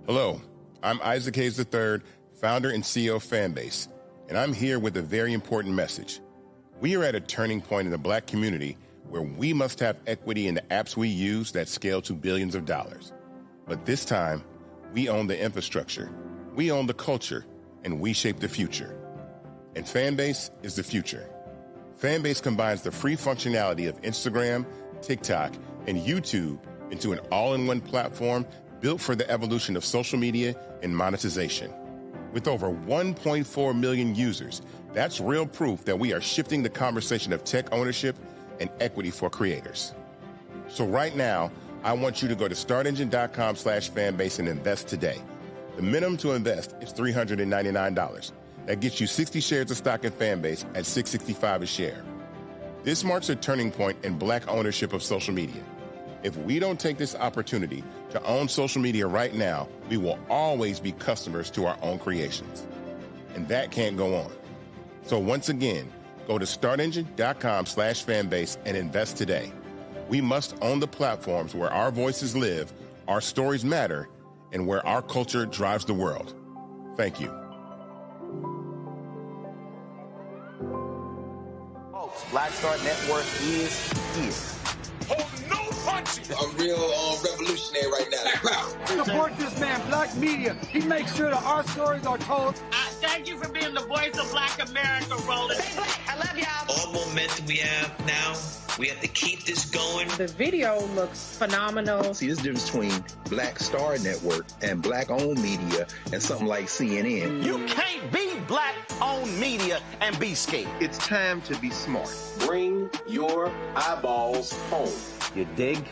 Hello, I'm Isaac Hayes III, founder and CEO of Fanbase, and I'm here with a very important message. We are at a turning point in the Black community where we must have equity in the apps we use that scale to billions of dollars. But this time, we own the infrastructure, we own the culture, and we shape the future. And Fanbase is the future. Fanbase combines the free functionality of Instagram, TikTok, and YouTube into an all-in-one platform built for the evolution of social media and monetization. With over 1.4 million users, that's real proof that we are shifting the conversation of tech ownership and equity for creators. So right now, I want you to go to startengine.com/fanbase and invest today. The minimum to invest is $399. That gets you 60 shares of stock in Fanbase at $665 a share. This marks a turning point in Black ownership of social media. If we don't take this opportunity to own social media right now, we will always be customers to our own creations. And that can't go on. So once again, go to startengine.com/fanbase and invest today. We must own the platforms where our voices live, our stories matter, and where our culture drives the world. Thank you. Folks, Black Star Network is here. Oh, no punches! I'm real revolutionary right now. Support this man, Black Media. He makes sure that our stories are told. Thank you for being the voice of Black America, Roland. Stay black. I love y'all. All momentum we have now, we have to keep this going. The video looks phenomenal. See, this difference between Black Star Network and Black-owned media and something like CNN. You can't be Black-owned media and be scared. It's time to be smart. Bring your eyeballs home. You dig?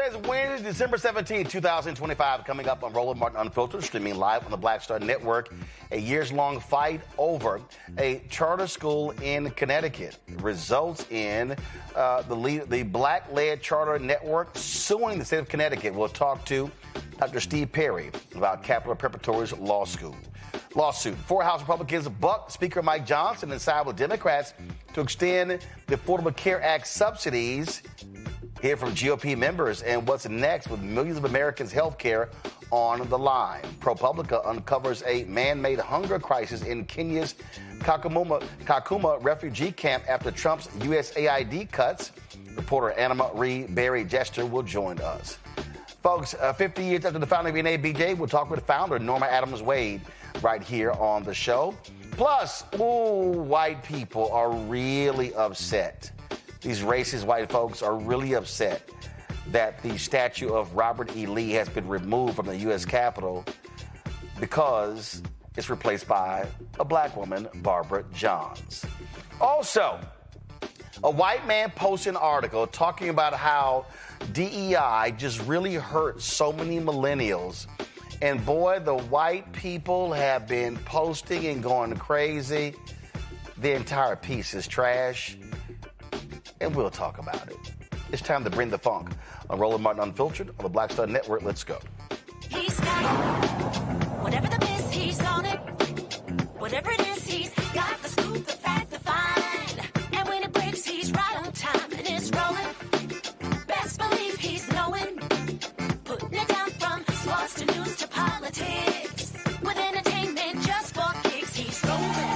Today is Wednesday, December 17, 2025. Coming up on Roland Martin Unfiltered, streaming live on the Black Star Network. A years-long fight over a charter school in Connecticut results in the Black-led charter network suing the state of Connecticut. We'll talk to Dr. Steve Perry about Capital Preparatory's lawsuit. 4 House Republicans buck Speaker Mike Johnson and side with Democrats to extend the Affordable Care Act subsidies. Hear from GOP members and what's next with millions of Americans' health care on the line. ProPublica uncovers a man-made hunger crisis in Kenya's Kakuma refugee camp after Trump's USAID cuts. Reporter Anna Maria Barry-Jester will join us. Folks, 50 years after the founding of NABJ, we'll talk with founder Norma Adams-Wade right here on the show. Plus, white people are really upset. These racist white folks are really upset that the statue of Robert E. Lee has been removed from the U.S. Capitol because it's replaced by a black woman, Barbara Johns. Also, a white man posted an article talking about how DEI just really hurt so many millennials. And boy, the white people have been posting and going crazy. The entire piece is trash. And we'll talk about it. It's time to bring the funk on Roland Martin Unfiltered on the Black Star Network. Let's go. He's got whatever the miss, he's on it. Whatever it is, he's got the scoop, the fact, the find. And when it breaks, he's right on time and it's rolling. Best believe he's knowing. Putting it down from sports to news to politics. With entertainment just for kicks, he's rolling.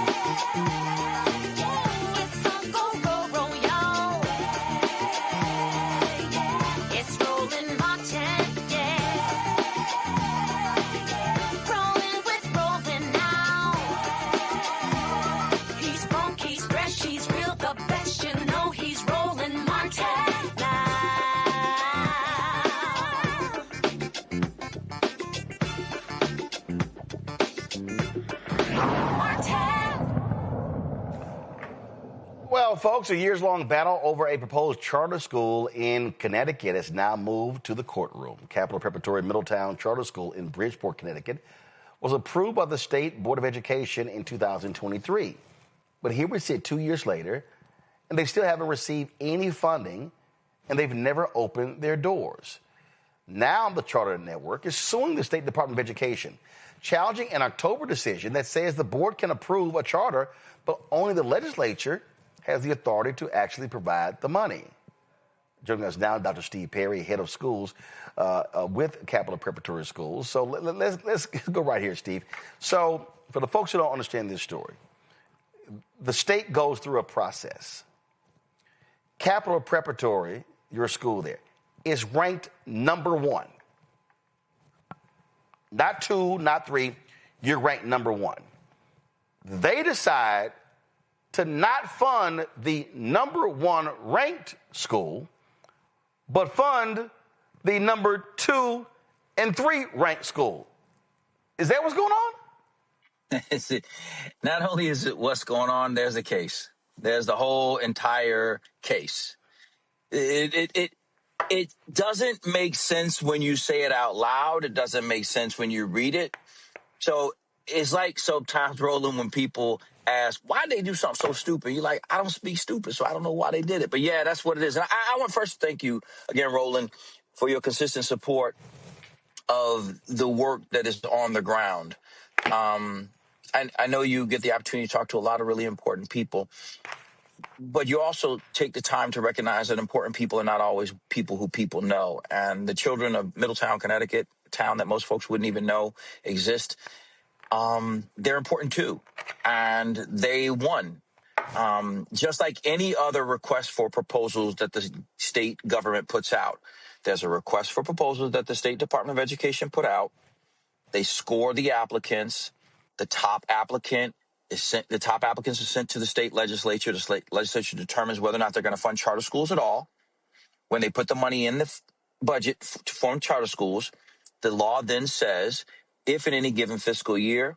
Well, folks, a years-long battle over a proposed charter school in Connecticut has now moved to the courtroom. Capital Preparatory Middletown Charter School in Bridgeport, Connecticut, was approved by the State Board of Education in 2023. But here we sit 2 years later, and they still haven't received any funding, and they've never opened their doors. Now the charter network is suing the State Department of Education, challenging an October decision that says the board can approve a charter, but only the legislature has the authority to actually provide the money. Joining us now, Dr. Steve Perry, head of schools with Capital Preparatory Schools. So let's go right here, Steve. So for the folks who don't understand this story, the state goes through a process. Capital Preparatory, your school there, is ranked number 1. Not 2, not 3. You're ranked number 1. They decide to not fund the number 1 ranked school, but fund the number 2 and 3 ranked school. Is that what's going on? Not only is it what's going on, there's a case. There's the whole entire case. It doesn't make sense when you say it out loud. It doesn't make sense when you read it. So it's like sometimes, Roland, when people ask, why they do something so stupid? You're like, I don't speak stupid, so I don't know why they did it. But yeah, that's what it is. And I want first to thank you again, Roland, for your consistent support of the work that is on the ground. I know you get the opportunity to talk to a lot of really important people, but you also take the time to recognize that important people are not always people who people know. And the children of Middletown, Connecticut, a town that most folks wouldn't even know exist, they're important too. And they won. Just like any other request for proposals that the state government puts out. There's a request for proposals that the State Department of Education put out. They score the applicants. The top applicants are sent to the state legislature. The state legislature determines whether or not they're going to fund charter schools at all. When they put the money in the budget to form charter schools, the law then says if in any given fiscal year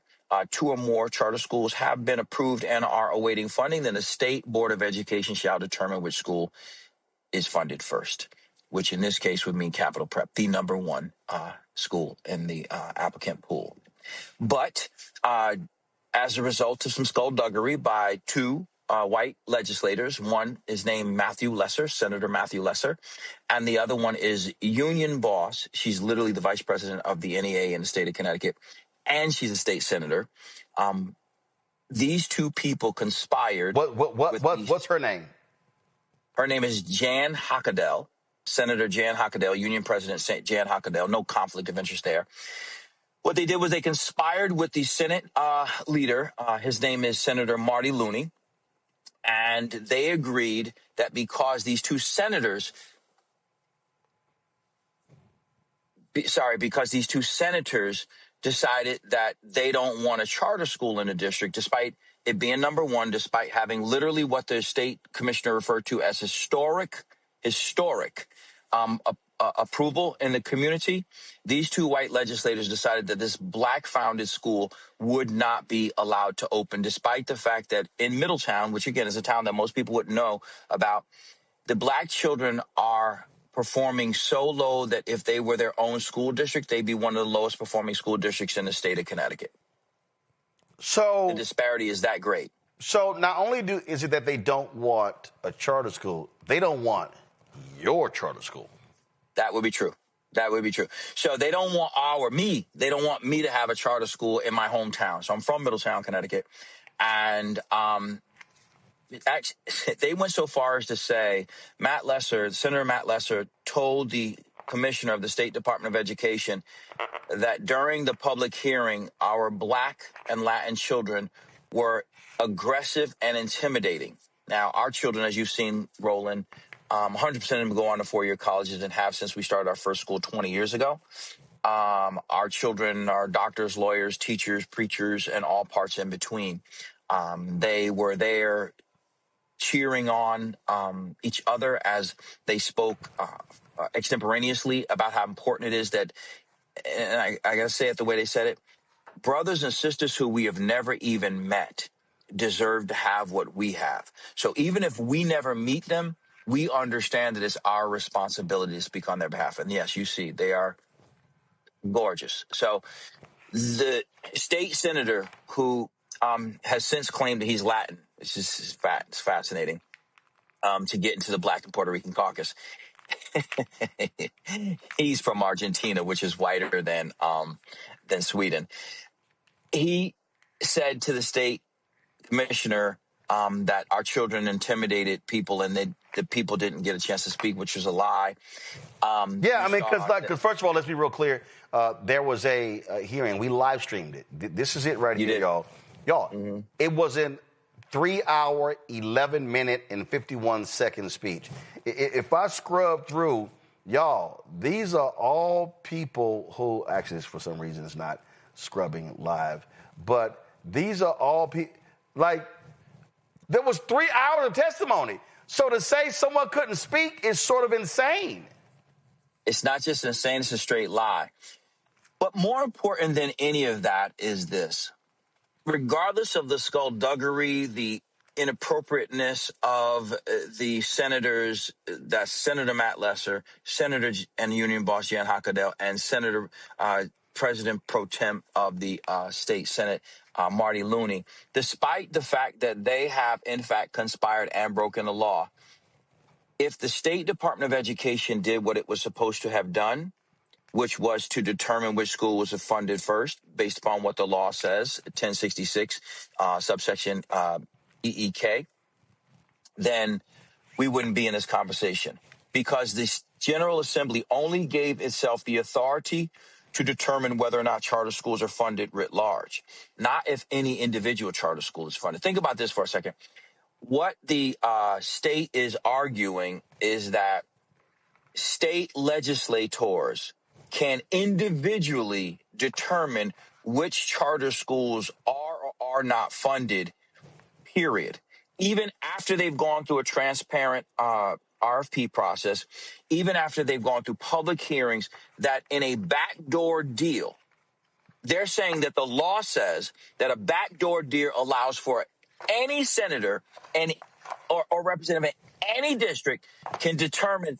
2 or more charter schools have been approved and are awaiting funding, then the State Board of Education shall determine which school is funded first. which in this case would mean Capital Prep, the number one school in the applicant pool. But as a result of some skullduggery by two white legislators, one is named Matthew Lesser, Senator Matthew Lesser, and the other one is Union Boss. She's literally the vice president of the NEA in the state of Connecticut, and she's a state senator. These two people conspired. What's her name? Her name is Jan Hockadell, Senator Jan Hockadell, Union President Jan Hockadell. No conflict of interest there. What they did was they conspired with the Senate leader. His name is Senator Marty Looney. And they agreed that because these two senators, decided that they don't want a charter school in the district, despite it being number one, despite having literally what the state commissioner referred to as historic approval in the community. These two white legislators decided that this black-founded school would not be allowed to open, despite the fact that in Middletown, which again is a town that most people wouldn't know about, the black children are performing so low that if they were their own school district, they'd be one of the lowest performing school districts in the state of Connecticut. So the disparity is that great. So not only is it that they don't want a charter school, they don't want your charter school. That would be true. So they don't want they don't want me to have a charter school in my hometown. So I'm from Middletown, Connecticut. And actually, they went so far as to say Senator Matt Lesser told the commissioner of the State Department of Education that during the public hearing, our black and Latin children were aggressive and intimidating. Now, our children, as you've seen, Roland, 100% of them go on to four-year colleges and have since we started our first school 20 years ago. Our children are doctors, lawyers, teachers, preachers, and all parts in between. They were there cheering on each other as they spoke extemporaneously about how important it is that, and I got to say it the way they said it, brothers and sisters who we have never even met deserve to have what we have. So even if we never meet them, we understand that it's our responsibility to speak on their behalf. And yes, you see, they are gorgeous. So the state senator who has since claimed that he's Latin, it's just it's fascinating, to get into the Black and Puerto Rican caucus. He's from Argentina, which is whiter than Sweden. He said to the state commissioner that our children intimidated people and the people didn't get a chance to speak, which was a lie. Because first of all, let's be real clear. There was a hearing. We live streamed it. This is it right here, y'all. Y'all, It was in 3 hour, 11 minute, and 51 second speech. If I scrub through, y'all, these are all people who, actually, for some reason, it's not scrubbing live, but these are all people, there was 3 hours of testimony. So to say someone couldn't speak is sort of insane. It's not just insane, it's a straight lie. But more important than any of that is this. Regardless of the skullduggery, the inappropriateness of the senators, that's Senator Matt Lesser, Senator and Union Boss Jan Hockadell, and Senator President Pro Tem of the State Senate, Marty Looney, despite the fact that they have, in fact, conspired and broken the law, if the State Department of Education did what it was supposed to have done, which was to determine which school was funded first, based upon what the law says, 1066, subsection EEK, then we wouldn't be in this conversation, because the General Assembly only gave itself the authority to determine whether or not charter schools are funded writ large, not if any individual charter school is funded. Think about this for a second. What the state is arguing is that state legislators can individually determine which charter schools are or are not funded, period. Even after they've gone through a transparent RFP process, even after they've gone through public hearings, that in a backdoor deal, they're saying that the law says that a backdoor deal allows for any senator or representative in any district can determine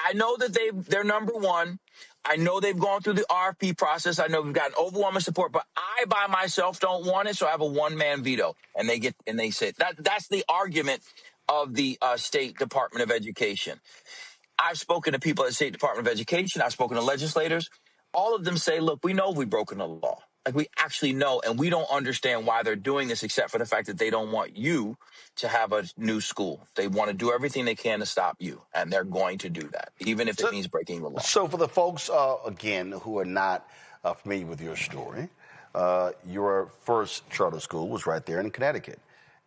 I know that they're number one. I know they've gone through the RFP process. I know we've gotten overwhelming support, but I by myself don't want it, so I have a one-man veto. And they say that's the argument of the State Department of Education. I've spoken to people at the State Department of Education. I've spoken to legislators. All of them say, look, we know we've broken the law. Like, we actually know, and we don't understand why they're doing this except for the fact that they don't want you to have a new school. They want to do everything they can to stop you, and they're going to do that, even if it means breaking the law. So for the folks, again, who are not familiar with your story, your first charter school was right there in Connecticut.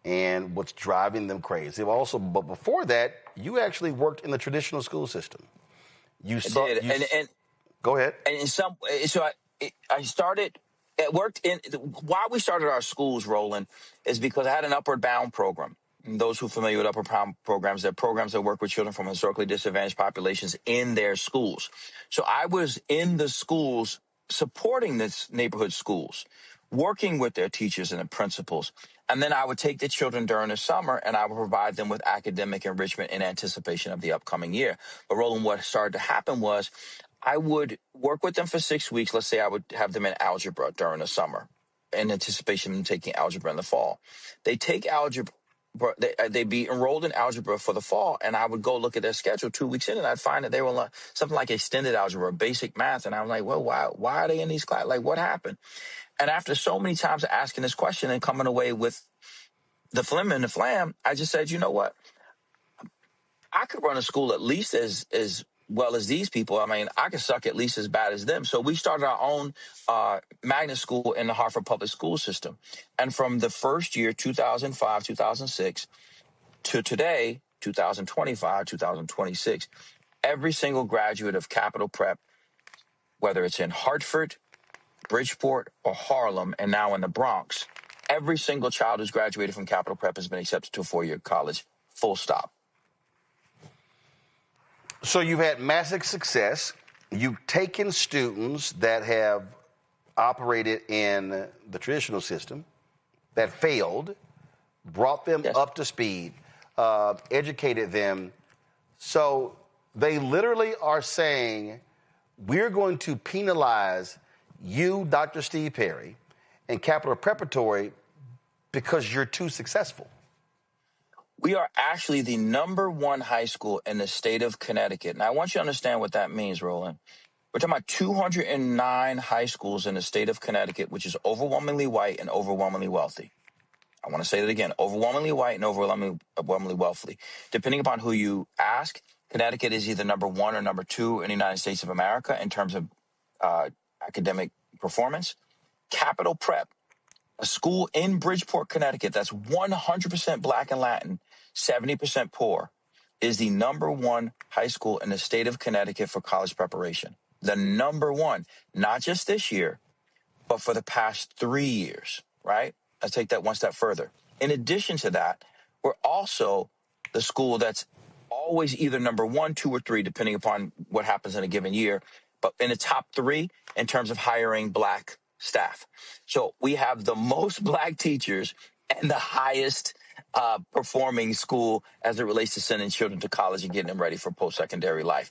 And what's driving them crazy. But before that, you actually worked in the traditional school system. Go ahead. And I started. It worked in. Why we started our schools, Roland, is because I had an Upward Bound program. And those who are familiar with Upward Bound programs, they're programs that work with children from historically disadvantaged populations in their schools. So I was in the schools supporting this neighborhood schools, working with their teachers and the principals. And then I would take the children during the summer and I would provide them with academic enrichment in anticipation of the upcoming year. But Roland, what started to happen was I would work with them for 6 weeks. Let's say I would have them in algebra during the summer in anticipation of them taking algebra in the fall. They take algebra. They'd be enrolled in algebra for the fall, and I would go look at their schedule 2 weeks in, and I'd find that they were something like extended algebra or basic math. And I'm like, well, why are they in these classes? Like, what happened? And after so many times of asking this question and coming away with the flim and the flam, I just said, you know what? I could run a school at least as well as these people. I mean, I could suck at least as bad as them. So we started our own magnet school in the Hartford Public School System. And from the first year, 2005, 2006, to today, 2025, 2026, every single graduate of Capital Prep, whether it's in Hartford, Bridgeport, or Harlem, and now in the Bronx, every single child who's graduated from Capital Prep has been accepted to a four-year college, full stop. So you've had massive success. You've taken students that have operated in the traditional system, that failed, brought them up to speed, educated them. So they literally are saying, we're going to penalize you, Dr. Steve Perry, and Capital Preparatory because you're too successful. We are actually the #1 high school in the state of Connecticut. And I want you to understand what that means, Roland. We're talking about 209 high schools in the state of Connecticut, which is overwhelmingly white and overwhelmingly wealthy. I want to say that again, overwhelmingly white and overwhelmingly wealthy. Depending upon who you ask, Connecticut is either #1 or #2 in the United States of America in terms of academic performance. Capital Prep, a school in Bridgeport, Connecticut, that's 100% Black and Latin, 70% poor, is the #1 high school in the state of Connecticut for college preparation. The #1, not just this year, but for the past 3 years, right? Let's take that one step further. In addition to that, we're also the school that's always either #1, 2, or 3, depending upon what happens in a given year, but in the top 3 in terms of hiring Black staff. So we have the most Black teachers and the highest performing school as it relates to sending children to college and getting them ready for post-secondary life.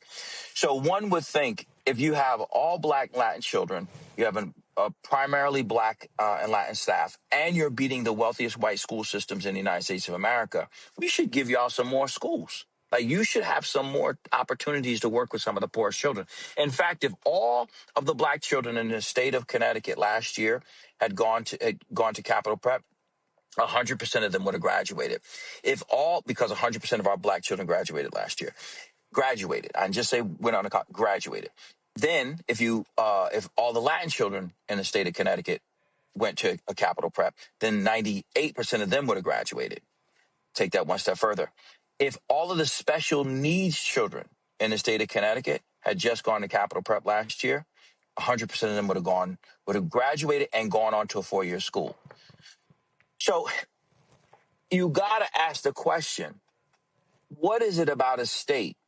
So one would think if you have all Black Latin children, you have a primarily Black and Latin staff, and you're beating the wealthiest white school systems in the United States of America, we should give y'all some more schools. Like, you should have some more opportunities to work with some of the poorest children. In fact, if all of the Black children in the state of Connecticut last year had gone to Capital Prep, 100% of them would have graduated. Because 100% of our Black children graduated last year. I just say went on to graduated. Then if all the Latin children in the state of Connecticut went to a Capital Prep, then 98% of them would have graduated. Take that one step further. If all of the special needs children in the state of Connecticut had just gone to Capital Prep last year, 100% of them would have graduated and gone on to a 4-year school. So you got to ask the question, what is it about a state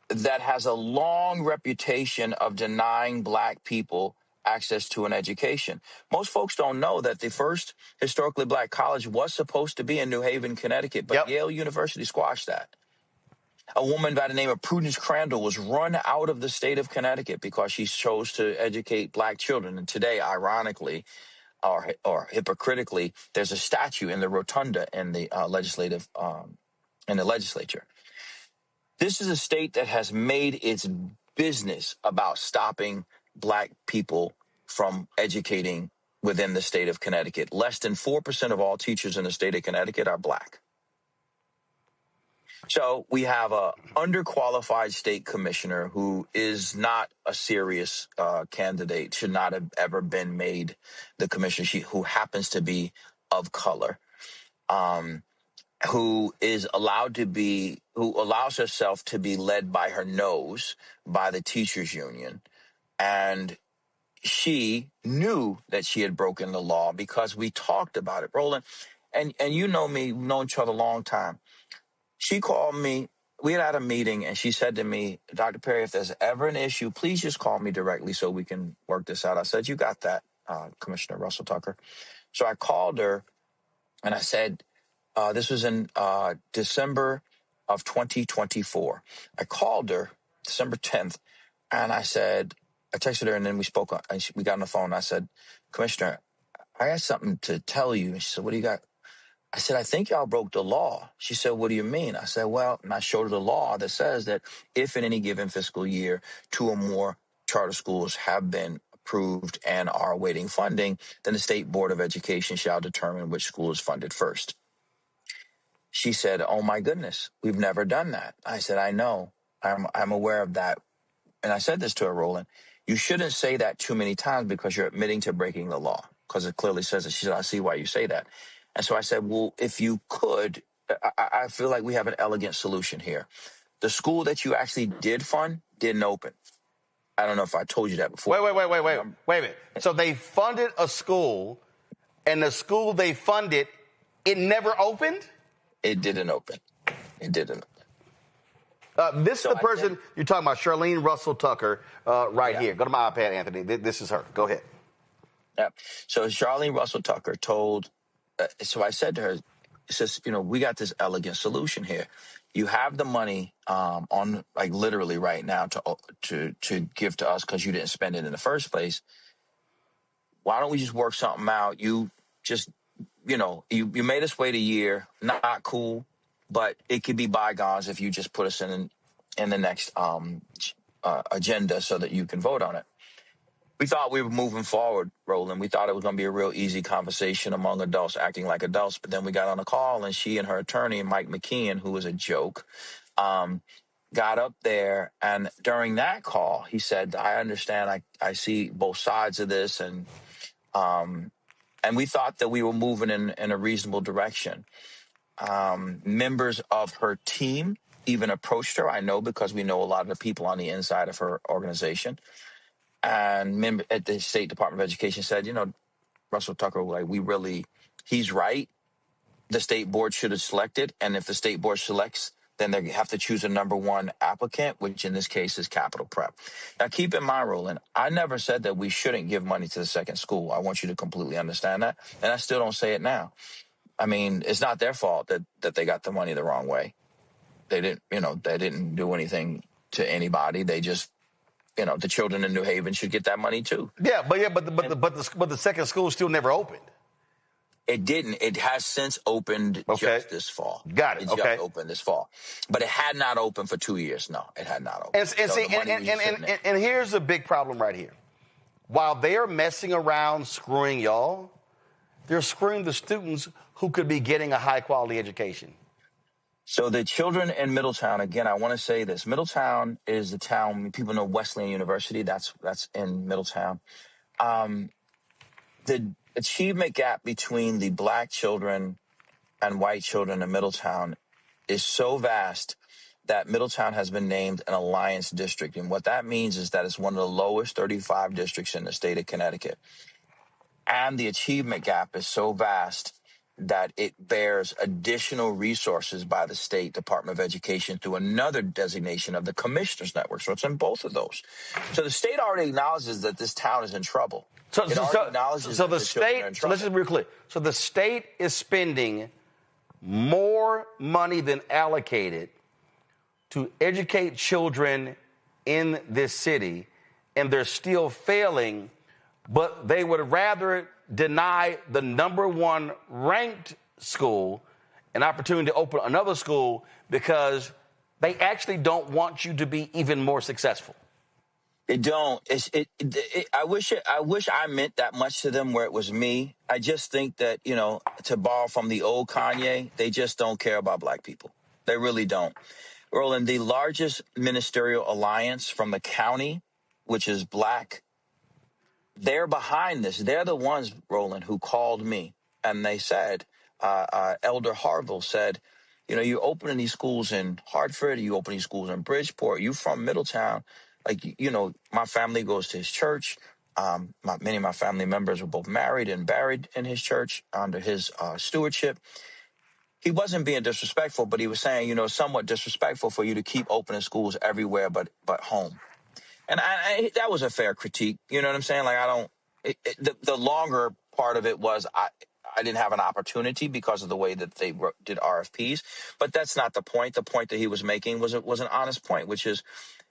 that has a long reputation of denying Black people access to an education? Most folks don't know that the first historically Black college was supposed to be in New Haven, Connecticut, but Yale University squashed that. A woman by the name of Prudence Crandall was run out of the state of Connecticut because she chose to educate black children. And today, ironically, or hypocritically, there's a statue in the rotunda in the legislature. This is a state that has made its business about stopping black people from educating within the state of Connecticut. Less than 4% of all teachers in the state of Connecticut are black. So we have a underqualified state commissioner who is not a serious candidate, should not have ever been made the commissioner, who happens to be of color, who allows herself to be led by her nose by the teachers union. And she knew that she had broken the law because we talked about it, Roland. And you know me, we've known each other a long time. She called me, we had a meeting, and she said to me, Dr. Perry, if there's ever an issue, please just call me directly so we can work this out. I said, you got that, Commissioner Russell Tucker. So I called her, and I said, this was in December of 2024. I called her December 10th, and I said, I texted her, and then we spoke, and we got on the phone. I said, Commissioner, I got something to tell you. And she said, what do you got? I said, I think y'all broke the law. She said, what do you mean? I said, well, and I showed her the law that says that if in any given fiscal year 2 or more charter schools have been approved and are awaiting funding, then the State Board of Education shall determine which school is funded first. She said, oh, my goodness, we've never done that. I said, I know. I'm aware of that. And I said this to her, Roland, you shouldn't say that too many times because you're admitting to breaking the law, because it clearly says it. She said, I see why you say that. And so I said, well, if you could, I feel like we have an elegant solution here. The school that you actually did fund didn't open. I don't know if I told you that before. Wait a minute. So they funded a school, and the school they funded, it never opened? It didn't open. It didn't. This is the person you're talking about, Charlene Russell Tucker, here. Go to my iPad, Anthony. This is her. Go ahead. Yeah. So Charlene Russell Tucker told... so I said to her, it says, we got this elegant solution here. You have the money on, like, literally right now to give to us because you didn't spend it in the first place. Why don't we just work something out? You just, you made us wait a year. Not cool, but it could be bygones if you just put us in the next agenda so that you can vote on it. We thought we were moving forward, Roland. We thought it was going to be a real easy conversation among adults acting like adults. But then we got on a call, and she and her attorney, Mike McKeon, who was a joke, got up there. And during that call, he said, I understand. I see both sides of this. And we thought that we were moving in a reasonable direction. Members of her team even approached her. I know because we know a lot of the people on the inside of her organization. And member at the State Department of Education said, Russell Tucker, he's right. The state board should have selected. And if the state board selects, then they have to choose a number one applicant, which in this case is Capital Prep. Now, keep in mind, Roland, I never said that we shouldn't give money to the second school. I want you to completely understand that. And I still don't say it now. I mean, it's not their fault that they got the money the wrong way. They didn't do anything to anybody. They just, the children in New Haven should get that money too. Yeah, but the second school still never opened. It didn't. It has since opened just this fall. Got it. It just opened this fall, but it had not opened for 2 years. No, it had not opened. And here's the big problem right here. While they are messing around, screwing y'all, they're screwing the students who could be getting a high quality education. So the children in Middletown, again, I want to say this. Middletown is the town, people know Wesleyan University, that's in Middletown. The achievement gap between the black children and white children in Middletown is so vast that Middletown has been named an Alliance District. And what that means is that it's one of the lowest 35 districts in the state of Connecticut. And the achievement gap is so vast that it bears additional resources by the State Department of Education through another designation of the Commissioners Network. So it's in both of those. So the state already acknowledges that this town is in trouble. So let's just be clear. So the state is spending more money than allocated to educate children in this city, and they're still failing, but they would rather deny the number one ranked school an opportunity to open another school because they actually don't want you to be even more successful. They don't. I wish I meant that much to them where it was me. I just think that, you know, to borrow from the old Kanye, they just don't care about black people. They really don't. Roland, the largest ministerial alliance from the county, which is black, they're behind this. They're the ones, Roland, who called me. And they said, Elder Harville said, you know, you're opening these schools in Hartford, you open these schools in Bridgeport, you from Middletown. Like, you know, my family goes to his church. Many of my family members were both married and buried in his church under his stewardship. He wasn't being disrespectful, but he was saying, you know, somewhat disrespectful for you to keep opening schools everywhere but home. And that was a fair critique. You know what I'm saying? Like, the longer part of it was I didn't have an opportunity because of the way that they did RFPs. But that's not the point. The point that he was making was an honest point, which is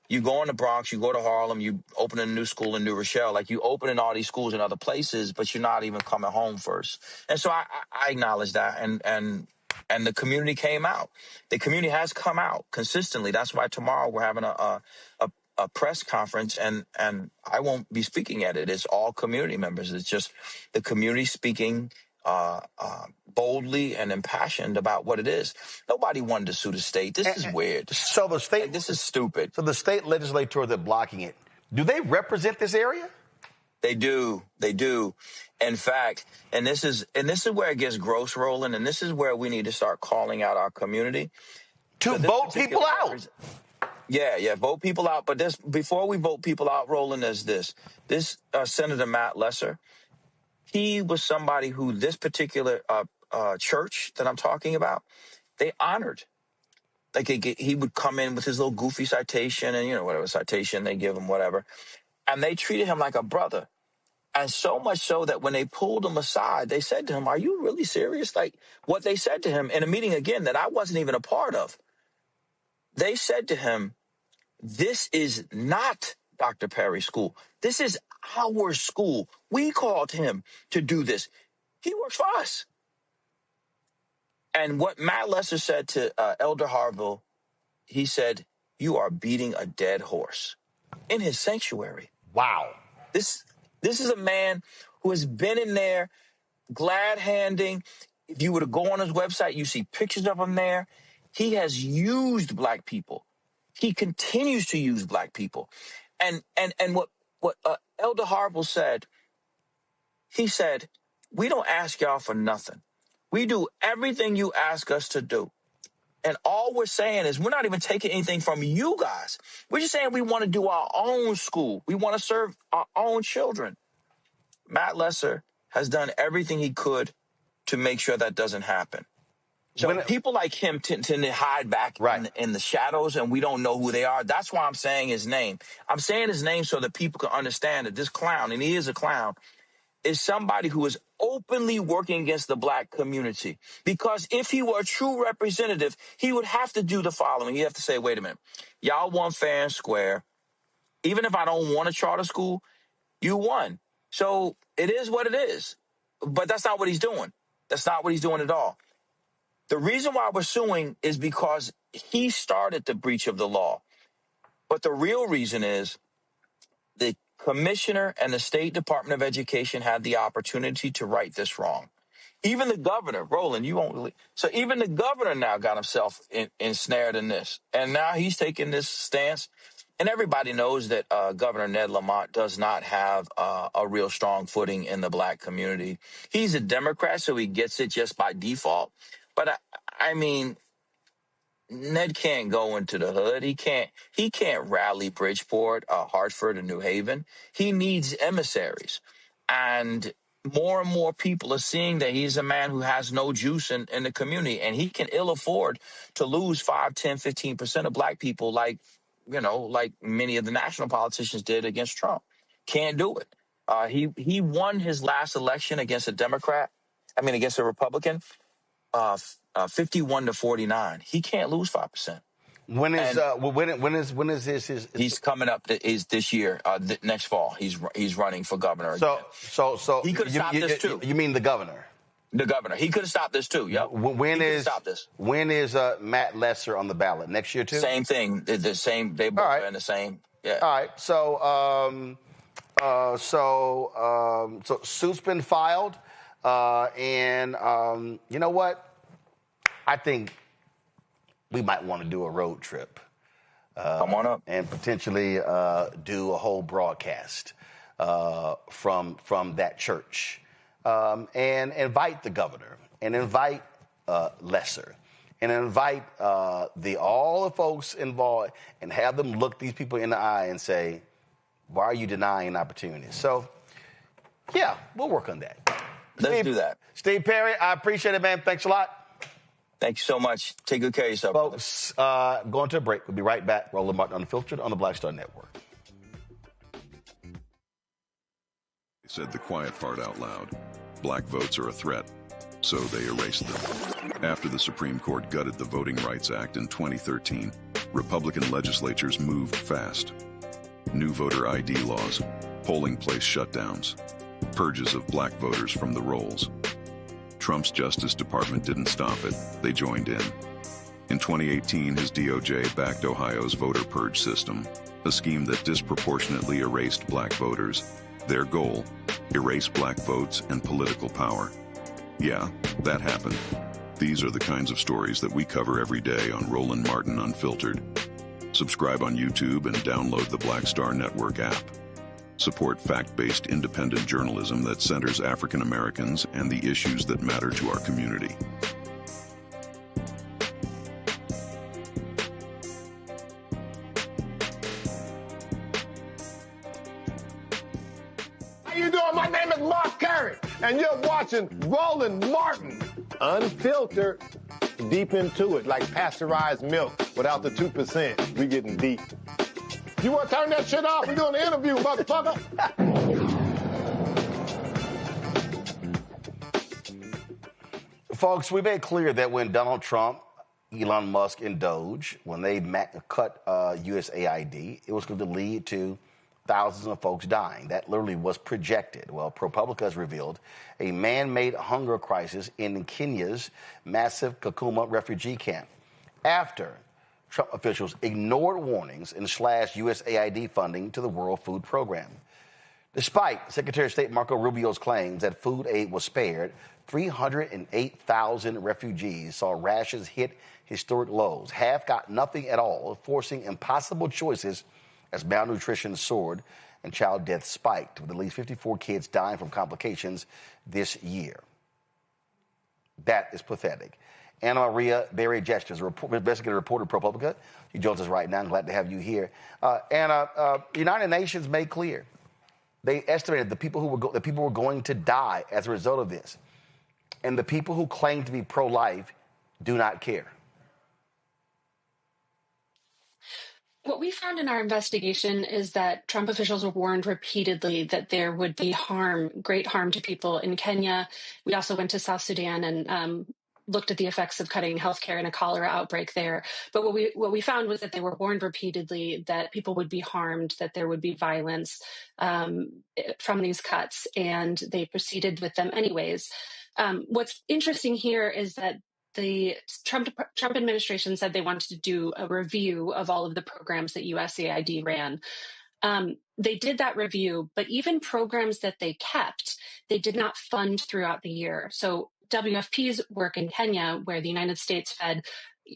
you go in the Bronx, you go to Harlem, you open a new school in New Rochelle. Like, you open in all these schools in other places, but you're not even coming home first. And so I acknowledge that. And the community came out. The community has come out consistently. That's why tomorrow we're having a press conference, and I won't be speaking at it. It's all community members. It's just the community speaking boldly and impassioned about what it is. Nobody wanted to sue the state. This is weird. So the state, like, this is stupid. So the state legislature that's blocking it, do they represent this area? They do. They do. In fact, and this is where it gets gross, Roland, and this is where we need to start calling out our community. To vote people out. Yeah, vote people out. But before we vote people out, Roland, there's this Senator Matt Lesser. He was somebody who this particular church that I'm talking about, they honored. Like, he would come in with his little goofy citation and, you know, whatever citation they give him, whatever. And they treated him like a brother. And so much so that when they pulled him aside, they said to him, are you really serious? Like, what they said to him in a meeting, again, that I wasn't even a part of. They said to him, this is not Dr. Perry's school. This is our school. We called him to do this. He works for us. And what Matt Lesser said to Elder Harville, he said, you are beating a dead horse in his sanctuary. Wow. This is a man who has been in there glad-handing. If you were to go on his website, you see pictures of him there. He has used black people. He continues to use black people. And what Elder Harville said, he said, we don't ask y'all for nothing. We do everything you ask us to do. And all we're saying is we're not even taking anything from you guys. We're just saying we want to do our own school. We want to serve our own children. Matt Lesser has done everything he could to make sure that doesn't happen. So people like him tend to hide back in the shadows, and we don't know who they are. That's why I'm saying his name. I'm saying his name so that people can understand that this clown, and he is a clown, is somebody who is openly working against the black community. Because if he were a true representative, he would have to do the following. He'd have to say, wait a minute, y'all won fair and square. Even if I don't want a charter school, you won. So it is what it is. But that's not what he's doing. That's not what he's doing at all. The reason why we're suing is because he started the breach of the law. But the real reason is the commissioner and the State Department of Education had the opportunity to right this wrong. Even the governor, Roland, you won't believe. So even the governor now got himself ensnared in this. And now he's taking this stance. And everybody knows that Governor Ned Lamont does not have a real strong footing in the black community. He's a Democrat, so he gets it just by default. But I mean, Ned can't go into the hood. He can't rally Bridgeport, Hartford, and New Haven. He needs emissaries. And more people are seeing that he's a man who has no juice in the community, and he can ill afford to lose 5, 10, 15% of black people like many of the national politicians did against Trump. Can't do it. He won his last election against a Republican, 51-49. He can't lose 5%. When is his? He's coming up. Is this year? Next fall. He's running for governor. So he could have stopped this too. You mean the governor? The governor. He could have stopped this too. Yep. When is Matt Lesser on the ballot? Next year too? Same thing. The same. They both are in the same. Yeah. All right. So suit's been filed, and you know what? I think we might want to do a road trip. Come on up. And potentially do a whole broadcast from that church. And invite the governor, and invite Lesser, and invite all the folks involved, and have them look these people in the eye and say, why are you denying opportunities? So, yeah, we'll work on that. Let's do that. Steve Perry, I appreciate it, man. Thanks a lot. Thank you so much. Take good care of yourself, folks. Going to a break. We'll be right back. Roland Martin Unfiltered on the Black Star Network. Said the quiet part out loud. Black votes are a threat, so they erased them. After the Supreme Court gutted the Voting Rights Act in 2013, Republican legislatures moved fast. New voter ID laws, polling place shutdowns, purges of black voters from the rolls. Trump's Justice Department didn't stop it, they joined in. In 2018, his DOJ backed Ohio's voter purge system, a scheme that disproportionately erased black voters. Their goal, erase black votes and political power. Yeah, that happened. These are the kinds of stories that we cover every day on Roland Martin Unfiltered. Subscribe on YouTube and download the Black Star Network app. Support fact-based independent journalism that centers African Americans and the issues that matter to our community. How you doing? My name is Mark Carey, and you're watching Roland Martin Unfiltered. Deep into it, like pasteurized milk without the 2%. We getting deep. You want to turn that shit off? We're doing an interview, motherfucker. Folks, we made clear that when Donald Trump, Elon Musk, and Doge, when they cut USAID, it was going to lead to thousands of folks dying. That literally was projected. Well, ProPublica has revealed a man-made hunger crisis in Kenya's massive Kakuma refugee camp after Trump officials ignored warnings and slashed USAID funding to the World Food Program. Despite Secretary of State Marco Rubio's claims that food aid was spared, 308,000 refugees saw rations hit historic lows. Half got nothing at all, forcing impossible choices as malnutrition soared and child death spiked, with at least 54 kids dying from complications this year. That is pathetic. Anna Maria Barry-Jester is investigative reporter at ProPublica. She joins us right now. I'm glad to have you here. Anna, United Nations made clear they estimated the people were going to die as a result of this, and the people who claim to be pro-life do not care. What we found in our investigation is that Trump officials were warned repeatedly that there would be great harm to people in Kenya. We also went to South Sudan and looked at the effects of cutting healthcare in a cholera outbreak there. But what we found was that they were warned repeatedly that people would be harmed, that there would be violence from these cuts, and they proceeded with them anyways. What's interesting here is that the Trump administration said they wanted to do a review of all of the programs that USAID ran. They did that review, but even programs that they kept, they did not fund throughout the year. So WFP's work in Kenya, where the United States fed,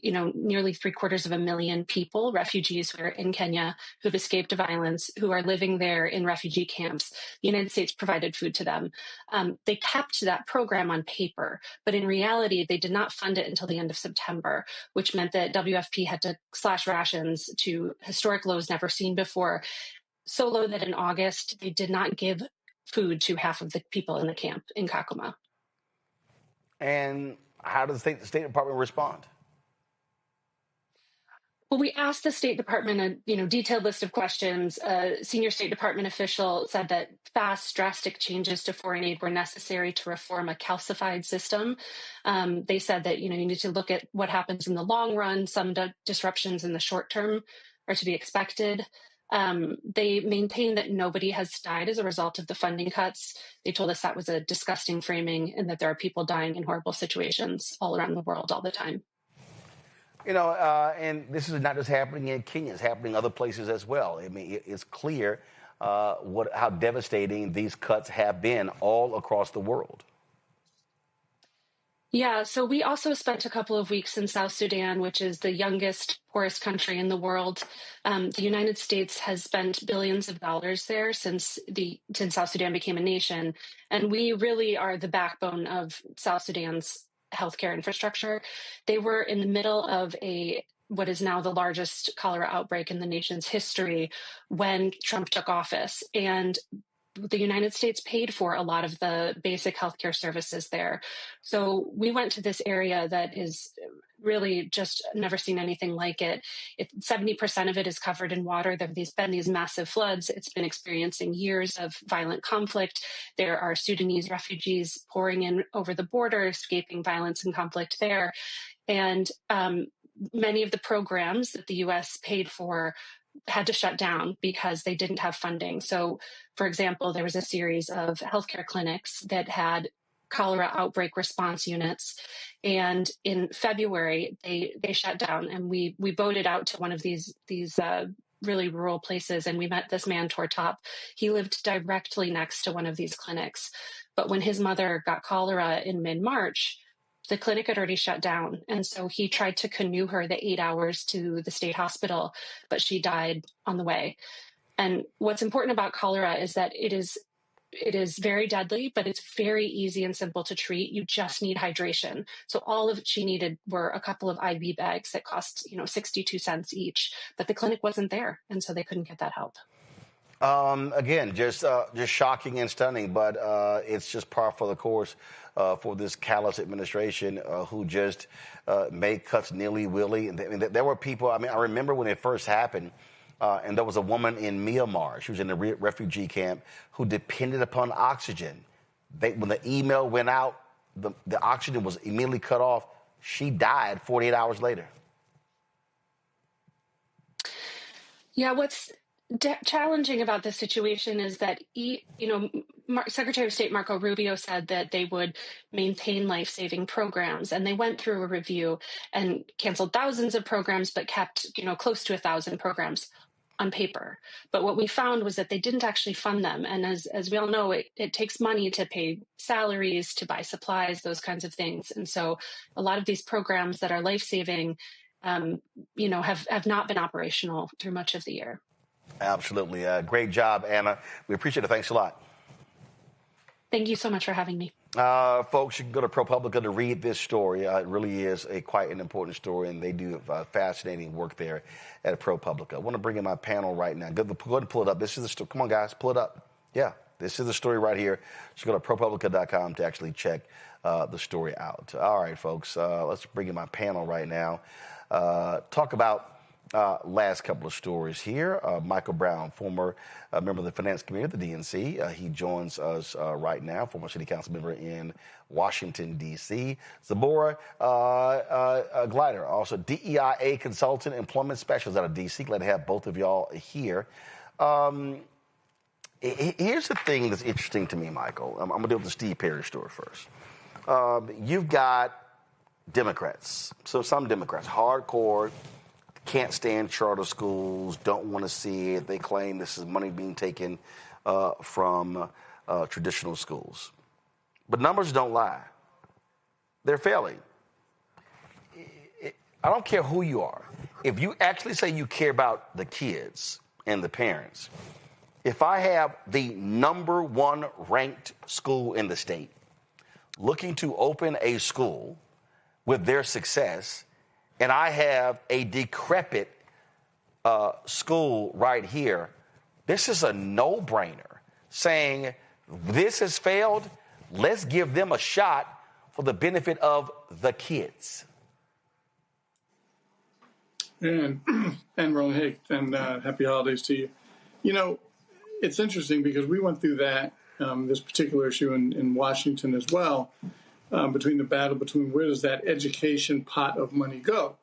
nearly 750,000 people, refugees who are in Kenya, who have escaped violence, who are living there in refugee camps. The United States provided food to them. They kept that program on paper, but in reality, they did not fund it until the end of September, which meant that WFP had to slash rations to historic lows never seen before, so low that in August, they did not give food to half of the people in the camp in Kakuma. And how does the State Department respond? Well, we asked the State Department a detailed list of questions. A senior State Department official said that fast, drastic changes to foreign aid were necessary to reform a calcified system. They said that you need to look at what happens in the long run. Some disruptions in the short term are to be expected. They maintain that nobody has died as a result of the funding cuts. They told us that was a disgusting framing and that there are people dying in horrible situations all around the world all the time. And this is not just happening in Kenya; it's happening in other places as well. I mean, it's clear how devastating these cuts have been all across the world. Yeah, so we also spent a couple of weeks in South Sudan, which is the youngest, poorest country in the world. The United States has spent billions of dollars there since South Sudan became a nation, and we really are the backbone of South Sudan's healthcare infrastructure. They were in the middle of what is now the largest cholera outbreak in the nation's history when Trump took office, and the United States paid for a lot of the basic healthcare services there. So we went to this area that is really just never seen anything like it. 70% of it is covered in water. There have been these massive floods. It's been experiencing years of violent conflict. There are Sudanese refugees pouring in over the border, escaping violence and conflict there. And many of the programs that the U.S. paid for had to shut down because they didn't have funding. So, for example, there was a series of healthcare clinics that had cholera outbreak response units. And in February, they shut down, and we boated out to one of these really rural places, and we met this man, Tortop. He lived directly next to one of these clinics. But when his mother got cholera in mid-March, the clinic had already shut down. And so he tried to canoe her the 8 hours to the state hospital, but she died on the way. And what's important about cholera is that it is very deadly, but it's very easy and simple to treat. You just need hydration. So all of she needed were a couple of IV bags that cost, 62 cents each, but the clinic wasn't there. And so they couldn't get that help. Again, just shocking and stunning, but it's just par for the course for this callous administration who just made cuts nilly-willy. There were people, I remember when it first happened, and there was a woman in Myanmar, she was in a refugee camp, who depended upon oxygen. When the email went out, the oxygen was immediately cut off. She died 48 hours later. Yeah, what's challenging about this situation is that, Secretary of State Marco Rubio said that they would maintain life-saving programs, and they went through a review and canceled thousands of programs, but kept, close to 1,000 programs on paper. But what we found was that they didn't actually fund them. And as we all know, it takes money to pay salaries, to buy supplies, those kinds of things. And so a lot of these programs that are life-saving, have not been operational through much of the year. Absolutely. Great job, Anna. We appreciate it. Thanks a lot. Thank you so much for having me. Folks, you can go to ProPublica to read this story. It really is quite an important story, and they do fascinating work there at ProPublica. I want to bring in my panel right now. Go ahead and pull it up. This is the story. Come on, guys, pull it up. Yeah, this is the story right here. So go to ProPublica.com to actually check the story out. All right, folks, let's bring in my panel right now. Talk about last couple of stories here. Michael Brown, former member of the finance committee of the DNC. He joins us right now, former city council member in Washington, D.C. Zabora Glider, also DEIA consultant, employment specialist out of D.C. Glad to have both of y'all here. Here's the thing that's interesting to me, Michael. I'm going to deal with the Steve Perry story first. You've got Democrats, so some Democrats, hardcore, can't stand charter schools, don't want to see it. They claim this is money being taken from traditional schools. But numbers don't lie. They're failing. I don't care who you are. If you actually say you care about the kids and the parents, if I have the #1 ranked school in the state looking to open a school with their success, and I have a decrepit school right here, this is a no-brainer saying this has failed. Let's give them a shot for the benefit of the kids. And Roland Hicks, and happy holidays to you. You know, it's interesting because we went through that, this particular issue in Washington as well, between the battle between where does that education pot of money go?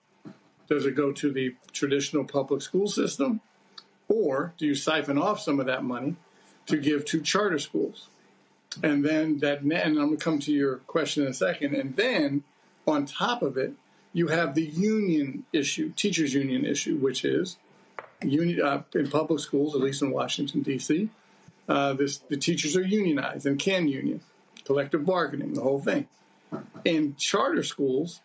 Does it go to the traditional public school system, or do you siphon off some of that money to give to charter schools? And then and I'm going to come to your question in a second, and then on top of it, you have the union issue, teachers union issue, which is in public schools, at least in Washington, D.C., the teachers are unionized and can union, collective bargaining, the whole thing. In charter schools,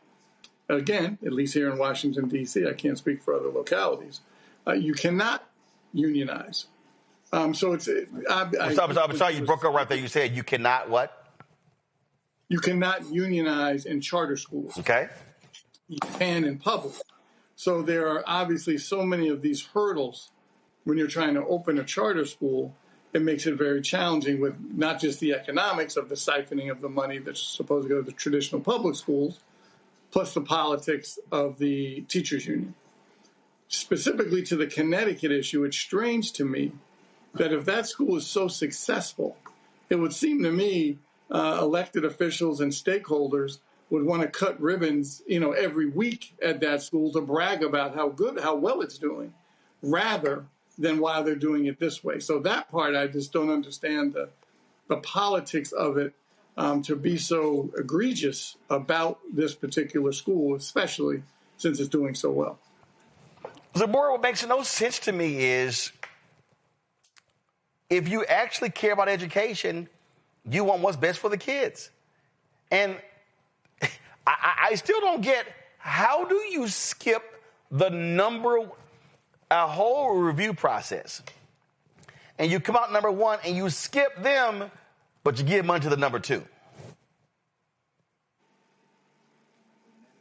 again, at least here in Washington, D.C., I can't speak for other localities, you cannot unionize. So it's... I'm sorry, you broke up right there. You said you cannot what? You cannot unionize in charter schools. Okay. You can in public. So there are obviously so many of these hurdles when you're trying to open a charter school. It makes it very challenging with not just the economics of the siphoning of the money that's supposed to go to the traditional public schools, plus the politics of the teachers union. Specifically to the Connecticut issue, it's strange to me that if that school is so successful, it would seem to me elected officials and stakeholders would want to cut ribbons, every week at that school to brag about how well it's doing, rather than why they're doing it this way. So that part, I just don't understand the politics of it to be so egregious about this particular school, especially since it's doing so well. Zabora, what makes no sense to me is if you actually care about education, you want what's best for the kids. And I still don't get, how do you skip a whole review process, and you come out number one and you skip them, but you give money to the number two?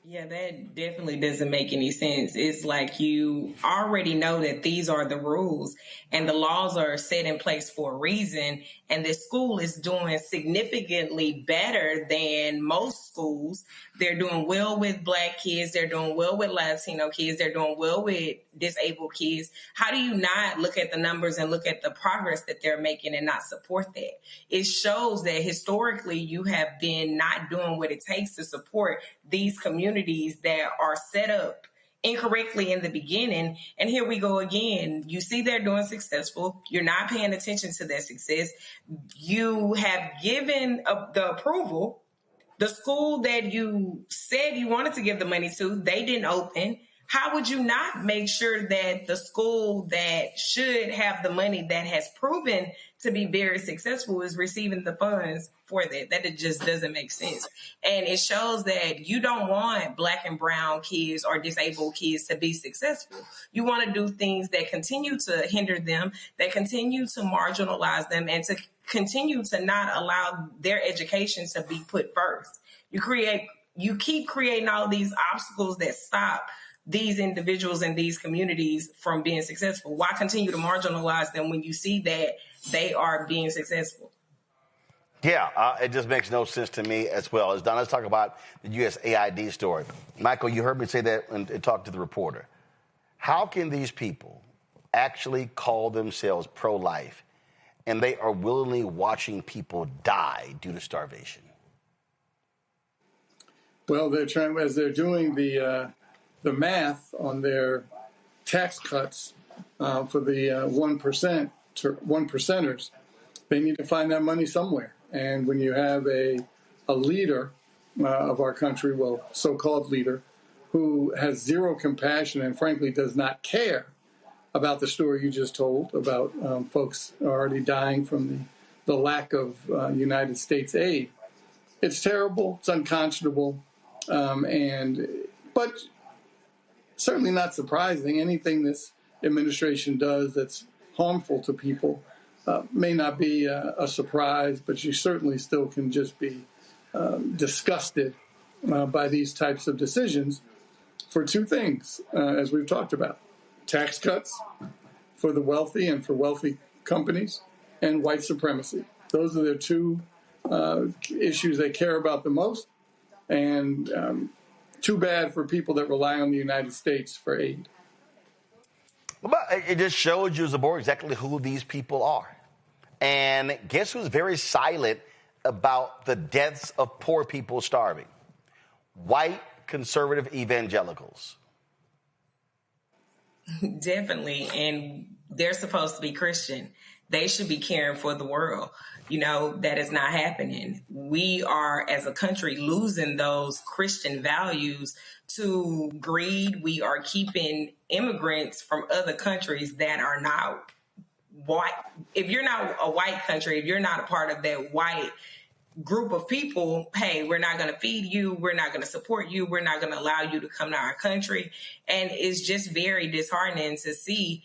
Yeah, that definitely doesn't make any sense. It's like you already know that these are the rules and the laws are set in place for a reason. And the school is doing significantly better than most schools. They're doing well with Black kids. They're doing well with Latino kids. They're doing well with disabled kids. How do you not look at the numbers and look at the progress that they're making and not support that? It shows that historically you have been not doing what it takes to support these communities that are set up incorrectly in the beginning. And here we go again. You see they're doing successful. You're not paying attention to their success. You have given the approval. The school that you said you wanted to give the money to, they didn't open. How would you not make sure that the school that should have the money that has proven to be very successful is receiving the funds for that? That it just doesn't make sense. And it shows that you don't want Black and brown kids or disabled kids to be successful. You want to do things that continue to hinder them, that continue to marginalize them, and to continue to not allow their education to be put first. You keep creating all these obstacles that stop these individuals and these communities from being successful. Why continue to marginalize them when you see that they are being successful? Yeah, it just makes no sense to me as well. As Don, let's talk about the USAID story. Michael, you heard me say that and talk to the reporter. How can these people actually call themselves pro-life and they are willingly watching people die due to starvation? Well, they're trying, as they're doing the math on their tax cuts for the 1 percenters, they need to find that money somewhere. And when you have a leader of our country, well, so-called leader, who has zero compassion and frankly does not care about the story you just told about folks already dying from the lack of United States aid, it's terrible, it's unconscionable, but certainly not surprising. Anything this administration does that's harmful to people may not be a surprise, but you certainly still can just be disgusted by these types of decisions for two things, as we've talked about: tax cuts for the wealthy and for wealthy companies, and white supremacy. Those are the two issues they care about the most, and too bad for people that rely on the United States for aid. But it just shows you, Zabor, exactly who these people are. And guess who's very silent about the deaths of poor people starving? White conservative evangelicals. Definitely. And they're supposed to be Christian. They should be caring for the world. You know, that is not happening. We are, as a country, losing those Christian values to greed. We are keeping immigrants from other countries that are not white. If you're not a white country, if you're not a part of that white group of people, hey, we're not going to feed you. We're not going to support you. We're not going to allow you to come to our country. And it's just very disheartening to see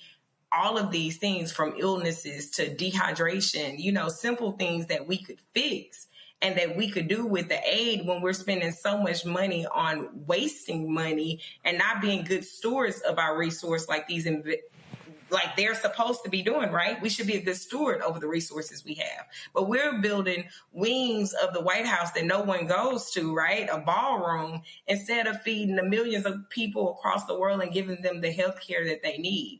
all of these things, from illnesses to dehydration, you know, simple things that we could fix and that we could do with the aid, when we're spending so much money on wasting money and not being good stewards of our resource like like they're supposed to be doing, right? We should be a good steward over the resources we have. But we're building wings of the White House that no one goes to, right? A ballroom, instead of feeding the millions of people across the world and giving them the health care that they need.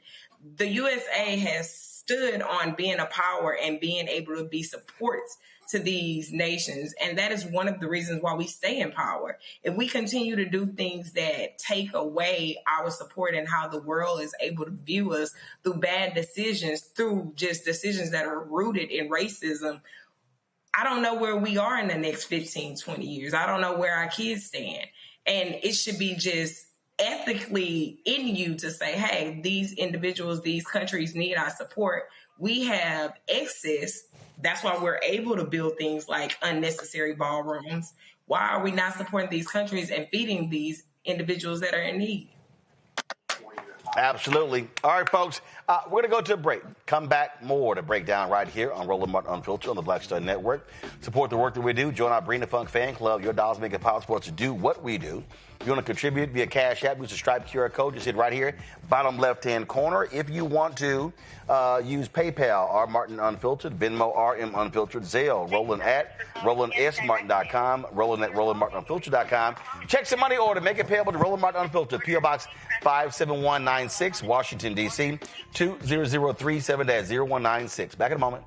The USA has stood on being a power and being able to be supports to these nations. And that is one of the reasons why we stay in power. If we continue to do things that take away our support and how the world is able to view us through bad decisions, through just decisions that are rooted in racism, I don't know where we are in the next 15, 20 years. I don't know where our kids stand. And it should be just ethically in you to say, hey, these individuals, these countries need our support. We have excess. That's why we're able to build things like unnecessary ballrooms. Why are we not supporting these countries and feeding these individuals that are in need? Absolutely. All right, folks, we're going to go to a break. Come back more to break down right here on Roland Martin Unfiltered on the Black Star Network. Support the work that we do. Join our Bring the Funk fan club. Your dollars make it possible to do what we do. If you want to contribute via Cash App, use the striped QR code. Just hit right here, bottom left-hand corner. If you want to use PayPal, R Martin Unfiltered, Venmo, RM Unfiltered, Zelle, Roland at RolandSMartin.com, Roland at RolandMartinUnfiltered.com. Check some money order. Make it payable to Roland Martin Unfiltered, P.O. Box 57196, Washington, D.C., 20037-0196. Back in a moment.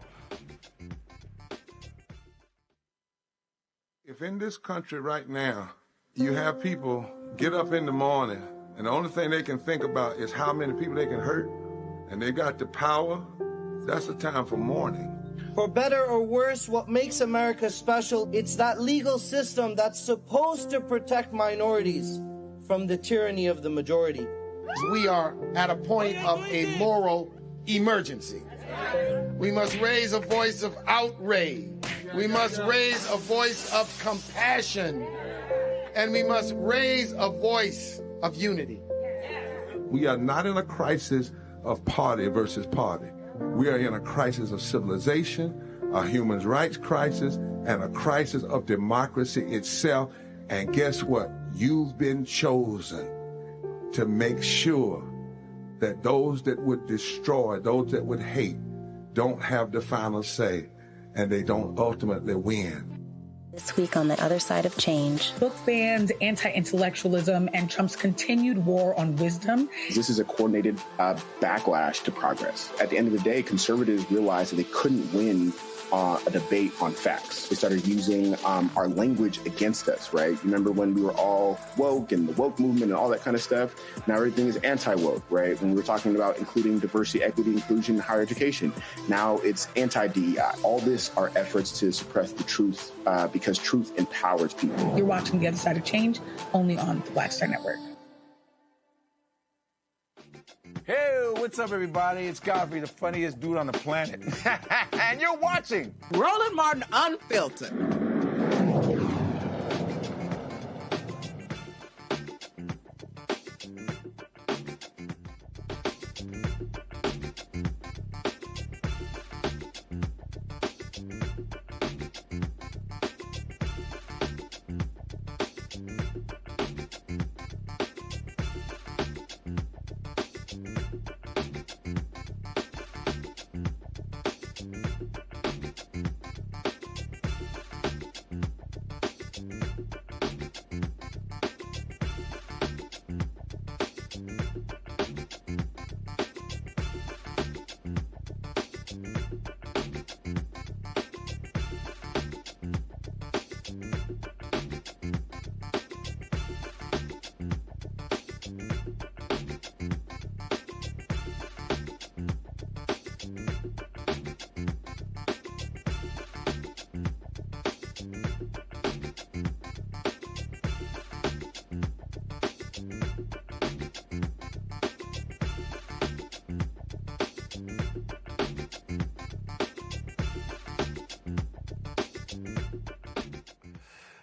If in this country right now, you have people get up in the morning and the only thing they can think about is how many people they can hurt, and they got the power, that's the time for mourning. For better or worse, what makes America special, it's that legal system that's supposed to protect minorities from the tyranny of the majority. We are at a point of a moral emergency. We must raise a voice of outrage. We must raise a voice of compassion. And we must raise a voice of unity. We are not in a crisis of party versus party. We are in a crisis of civilization, a human rights crisis, and a crisis of democracy itself. And guess what? You've been chosen to make sure that those that would destroy, those that would hate, don't have the final say, and they don't ultimately win. This week on The Other Side of Change. Book bans, anti-intellectualism, and Trump's continued war on wisdom. This is a coordinated backlash to progress. At the end of the day, conservatives realized that they couldn't win a debate on facts. They started using our language against us, right? Remember when we were all woke and the woke movement and all that kind of stuff? Now everything is anti-woke, right? When we were talking about including diversity, equity, inclusion, and higher education, now it's anti-DEI. All this are efforts to suppress the truth because truth empowers people. You're watching The Other Side of Change only on the Black Star Network. Hey, what's up, everybody? It's Godfrey, the funniest dude on the planet. And you're watching Roland Martin Unfiltered.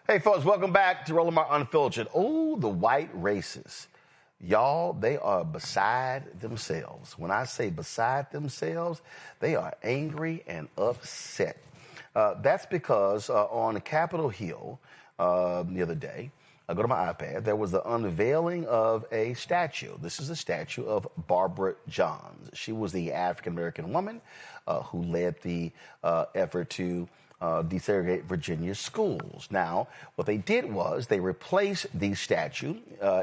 Hey, folks, welcome back to Roland Martin Unfiltered. Oh, the white racists. Y'all, they are beside themselves. When I say beside themselves, they are angry and upset. That's because on Capitol Hill the other day, I go to my iPad, there was the unveiling of a statue. This is a statue of Barbara Johns. She was the African-American woman who led the effort to desegregate Virginia's schools. Now, what they did was they replaced the statue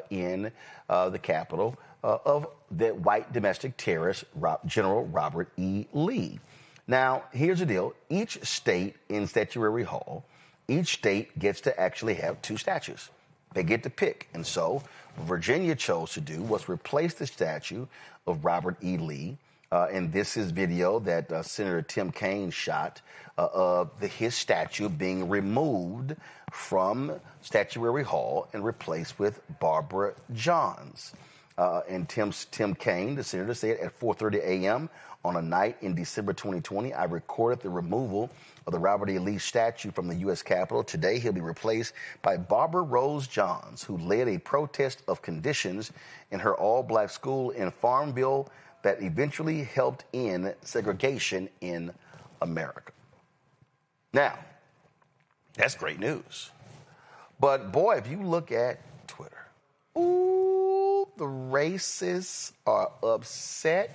in the Capitol of the white domestic terrorist General Robert E. Lee. Now, here's the deal. Each state in Statuary Hall, each state gets to actually have two statues. They get to pick. And so what Virginia chose to do was replace the statue of Robert E. Lee. And this is video that Senator Tim Kaine shot of his statue being removed from Statuary Hall and replaced with Barbara Johns. And Tim Kaine, the senator, said at 4:30 a.m. on a night in December 2020, I recorded the removal of the Robert E. Lee statue from the U.S. Capitol. Today, he'll be replaced by Barbara Rose Johns, who led a protest of conditions in her all-black school in Farmville that eventually helped end segregation in America. Now, that's great news. But boy, if you look at Twitter, ooh, the racists are upset.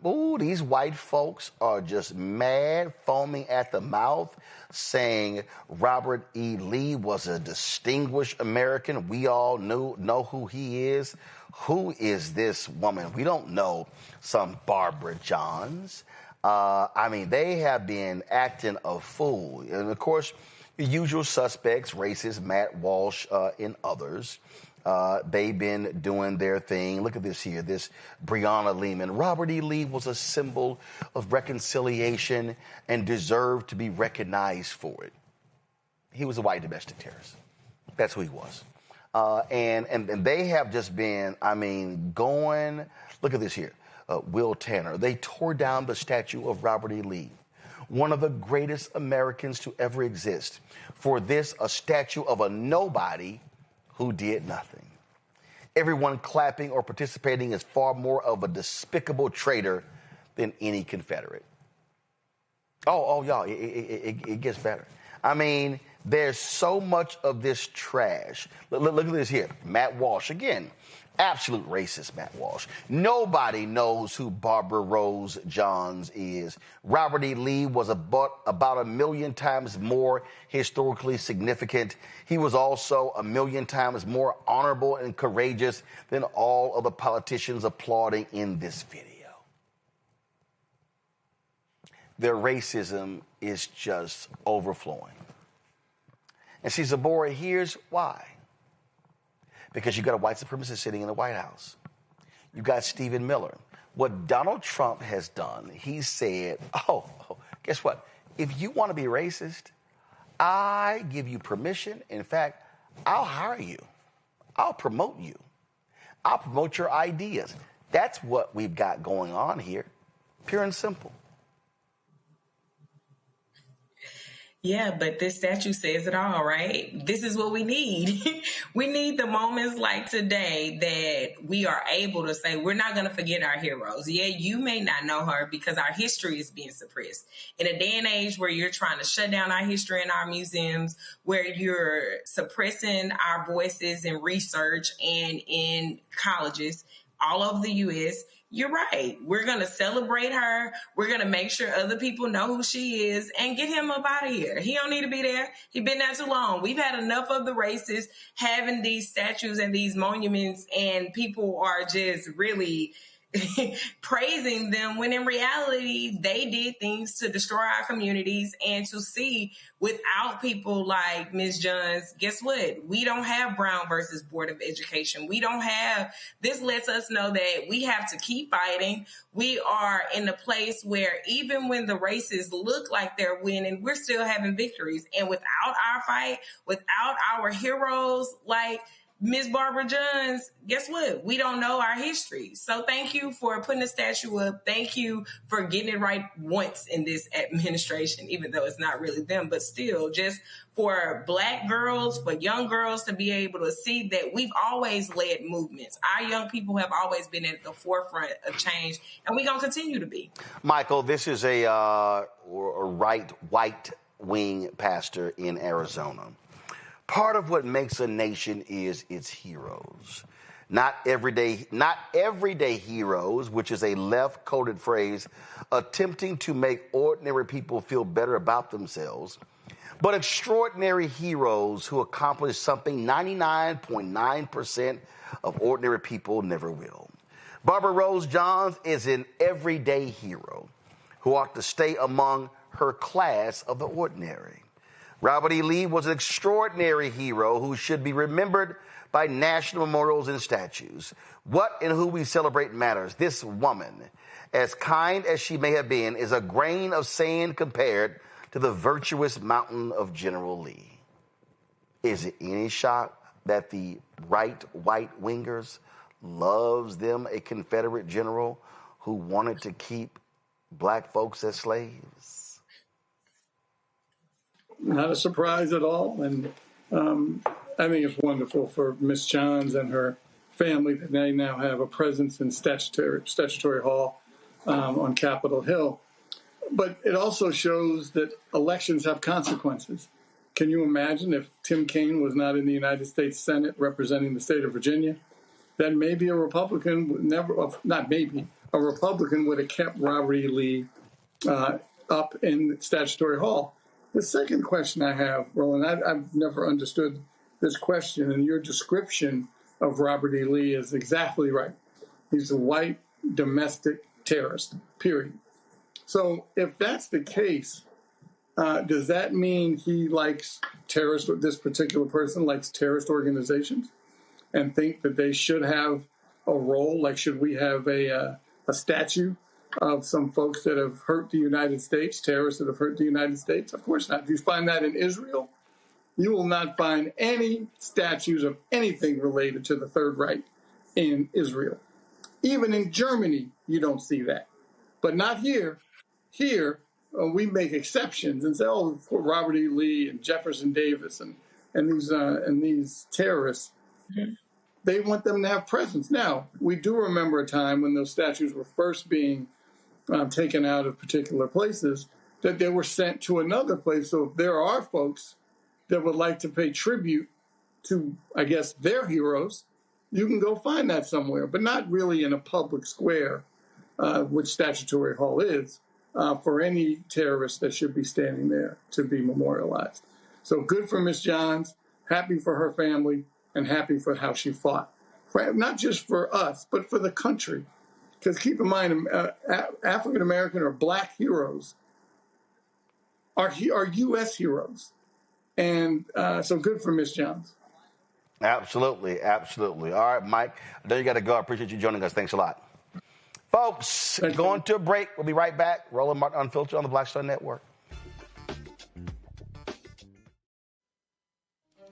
Ooh, these white folks are just mad, foaming at the mouth, saying Robert E. Lee was a distinguished American. We all know who he is. Who is this woman? We don't know some Barbara Johns. I mean, they have been acting a fool. And, of course, the usual suspects, racist, Matt Walsh, and others. They've been doing their thing. Look at this here, this Breonna Lehman. Robert E. Lee was a symbol of reconciliation and deserved to be recognized for it. He was a white domestic terrorist. That's who he was. And they have just been, I mean, going, look at this here, Will Tanner. They tore down the statue of Robert E. Lee, one of the greatest Americans to ever exist. For this, a statue of a nobody who did nothing. Everyone clapping or participating is far more of a despicable traitor than any Confederate. Oh, y'all, it gets better. I mean, there's so much of this trash. Look at this here. Matt Walsh, again, absolute racist Matt Walsh. Nobody knows who Barbara Rose Johns is. Robert E. Lee was about 1 million times more historically significant. He was also 1 million times more honorable and courageous than all of the politicians applauding in this video. Their racism is just overflowing. And see, Zabora, here's why. Because you got a white supremacist sitting in the White House. You got Stephen Miller. What Donald Trump has done, he said, guess what? If you want to be racist, I give you permission. In fact, I'll hire you. I'll promote you. I'll promote your ideas. That's what we've got going on here. Pure and simple. Yeah, but this statue says it all, right? This is what we need. We need the moments like today that we are able to say, we're not going to forget our heroes. Yeah, you may not know her because our history is being suppressed. In a day and age where you're trying to shut down our history in our museums, where you're suppressing our voices in research and in colleges all over the U.S., you're right. We're going to celebrate her. We're going to make sure other people know who she is and get him up out of here. He don't need to be there. He's been there too long. We've had enough of the racists having these statues and these monuments, and people are just really praising them when in reality they did things to destroy our communities. And to see without people like Ms. Johns, guess what? We don't have Brown versus Board of Education. We don't have, this lets us know that we have to keep fighting. We are in a place where even when the racists look like they're winning, we're still having victories. And without our fight, without our heroes, like, Ms. Barbara Johns, guess what? We don't know our history. So thank you for putting the statue up. Thank you for getting it right once in this administration, even though it's not really them, but still, just for Black girls, for young girls to be able to see that we've always led movements. Our young people have always been at the forefront of change, and we're going to continue to be. Michael, this is a right white wing pastor in Arizona. Part of what makes a nation is its heroes. Not everyday heroes, which is a left-coded phrase attempting to make ordinary people feel better about themselves, but extraordinary heroes who accomplish something 99.9% of ordinary people never will. Barbara Rose Johns is an everyday hero who ought to stay among her class of the ordinary. Robert E. Lee was an extraordinary hero who should be remembered by national memorials and statues. What and who we celebrate matters. This woman, as kind as she may have been, is a grain of sand compared to the virtuous mountain of General Lee. Is it any shock that the right white wingers loves them a Confederate general who wanted to keep Black folks as slaves? Not a surprise at all. And I think it's wonderful for Miss Johns and her family that they now have a presence in Statutory Hall on Capitol Hill. But it also shows that elections have consequences. Can you imagine if Tim Kaine was not in the United States Senate representing the state of Virginia? Then maybe a Republican would a Republican would have kept Robert E. Lee up in Statutory Hall. The second question I have, Roland, I've never understood this question, and your description of Robert E. Lee is exactly right. He's a white domestic terrorist, period. So if that's the case, does that mean he likes terrorists, this particular person likes terrorist organizations and think that they should have a role? Like, should we have a statue of some folks that have hurt the United States, terrorists that have hurt the United States? Of course not. If you find that in Israel, you will not find any statues of anything related to the Third Reich in Israel. Even in Germany, you don't see that. But not here. Here, we make exceptions and say, oh, for Robert E. Lee and Jefferson Davis and these terrorists, they want them to have presence. Now, we do remember a time when those statues were first being taken out of particular places, that they were sent to another place. So if there are folks that would like to pay tribute to, I guess, their heroes, you can go find that somewhere, but not really in a public square, which Statutory Hall is, for any terrorist that should be standing there to be memorialized. So good for Ms. Johns, happy for her family, and happy for how she fought. Not just for us, but for the country. Because keep in mind, African-American or Black heroes are U.S. heroes. And so good for Ms. Johns. Absolutely, absolutely. All right, Mike, I know you got to go. I appreciate you joining us. Thanks a lot. Folks, going to a break. We'll be right back. Roland Martin Unfiltered on the Black Star Network.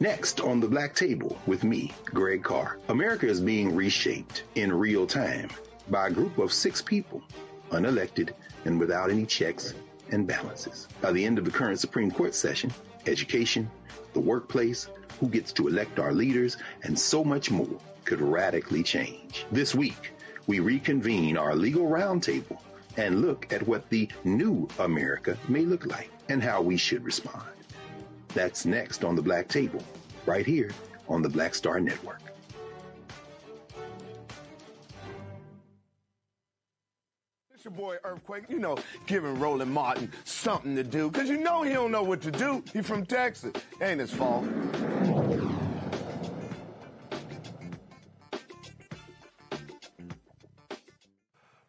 Next on the Black Table with me, Greg Carr. America is being reshaped in real time by a group of 6 people, unelected and without any checks and balances. By the end of the current Supreme Court session, education, the workplace, who gets to elect our leaders, and so much more could radically change. This week, we reconvene our legal roundtable and look at what the new America may look like and how we should respond. That's next on the Black Table, right here on the Black Star Network. It's your boy Earthquake, giving Roland Martin something to do, because he don't know what to do. He's from Texas. Ain't his fault.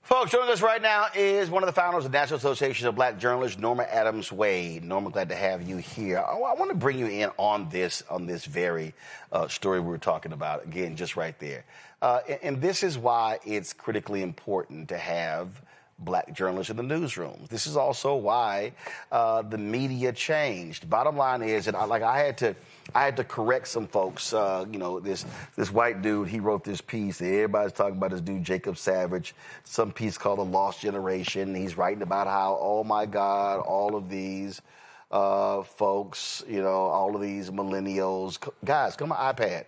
Folks, joining us right now is one of the founders of the National Association of Black Journalists, Norma Adams-Wade. Norma, glad to have you here. I want to bring you in on this very story we were talking about, again, just right there. And this is why it's critically important to have black journalists in the newsrooms. This is also why the media changed. Bottom line is that I had to correct some folks. This white dude, he wrote this piece. Everybody's talking about this dude, Jacob Savage, some piece called The Lost Generation. He's writing about how, oh my God, all of these folks, all of these millennials, guys, come on iPad.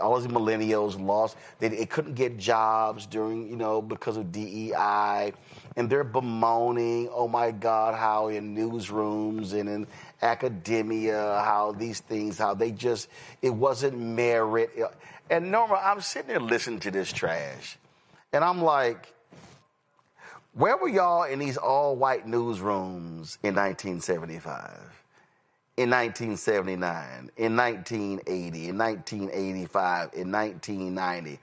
All these millennials lost. They couldn't get jobs during, because of DEI. And they're bemoaning, oh my God, how in newsrooms and in academia, how these things, it wasn't merit. And Norma, I'm sitting there listening to this trash. And I'm like, where were y'all in these all-white newsrooms in 1975? In 1979, in 1980, in 1985, in 1990.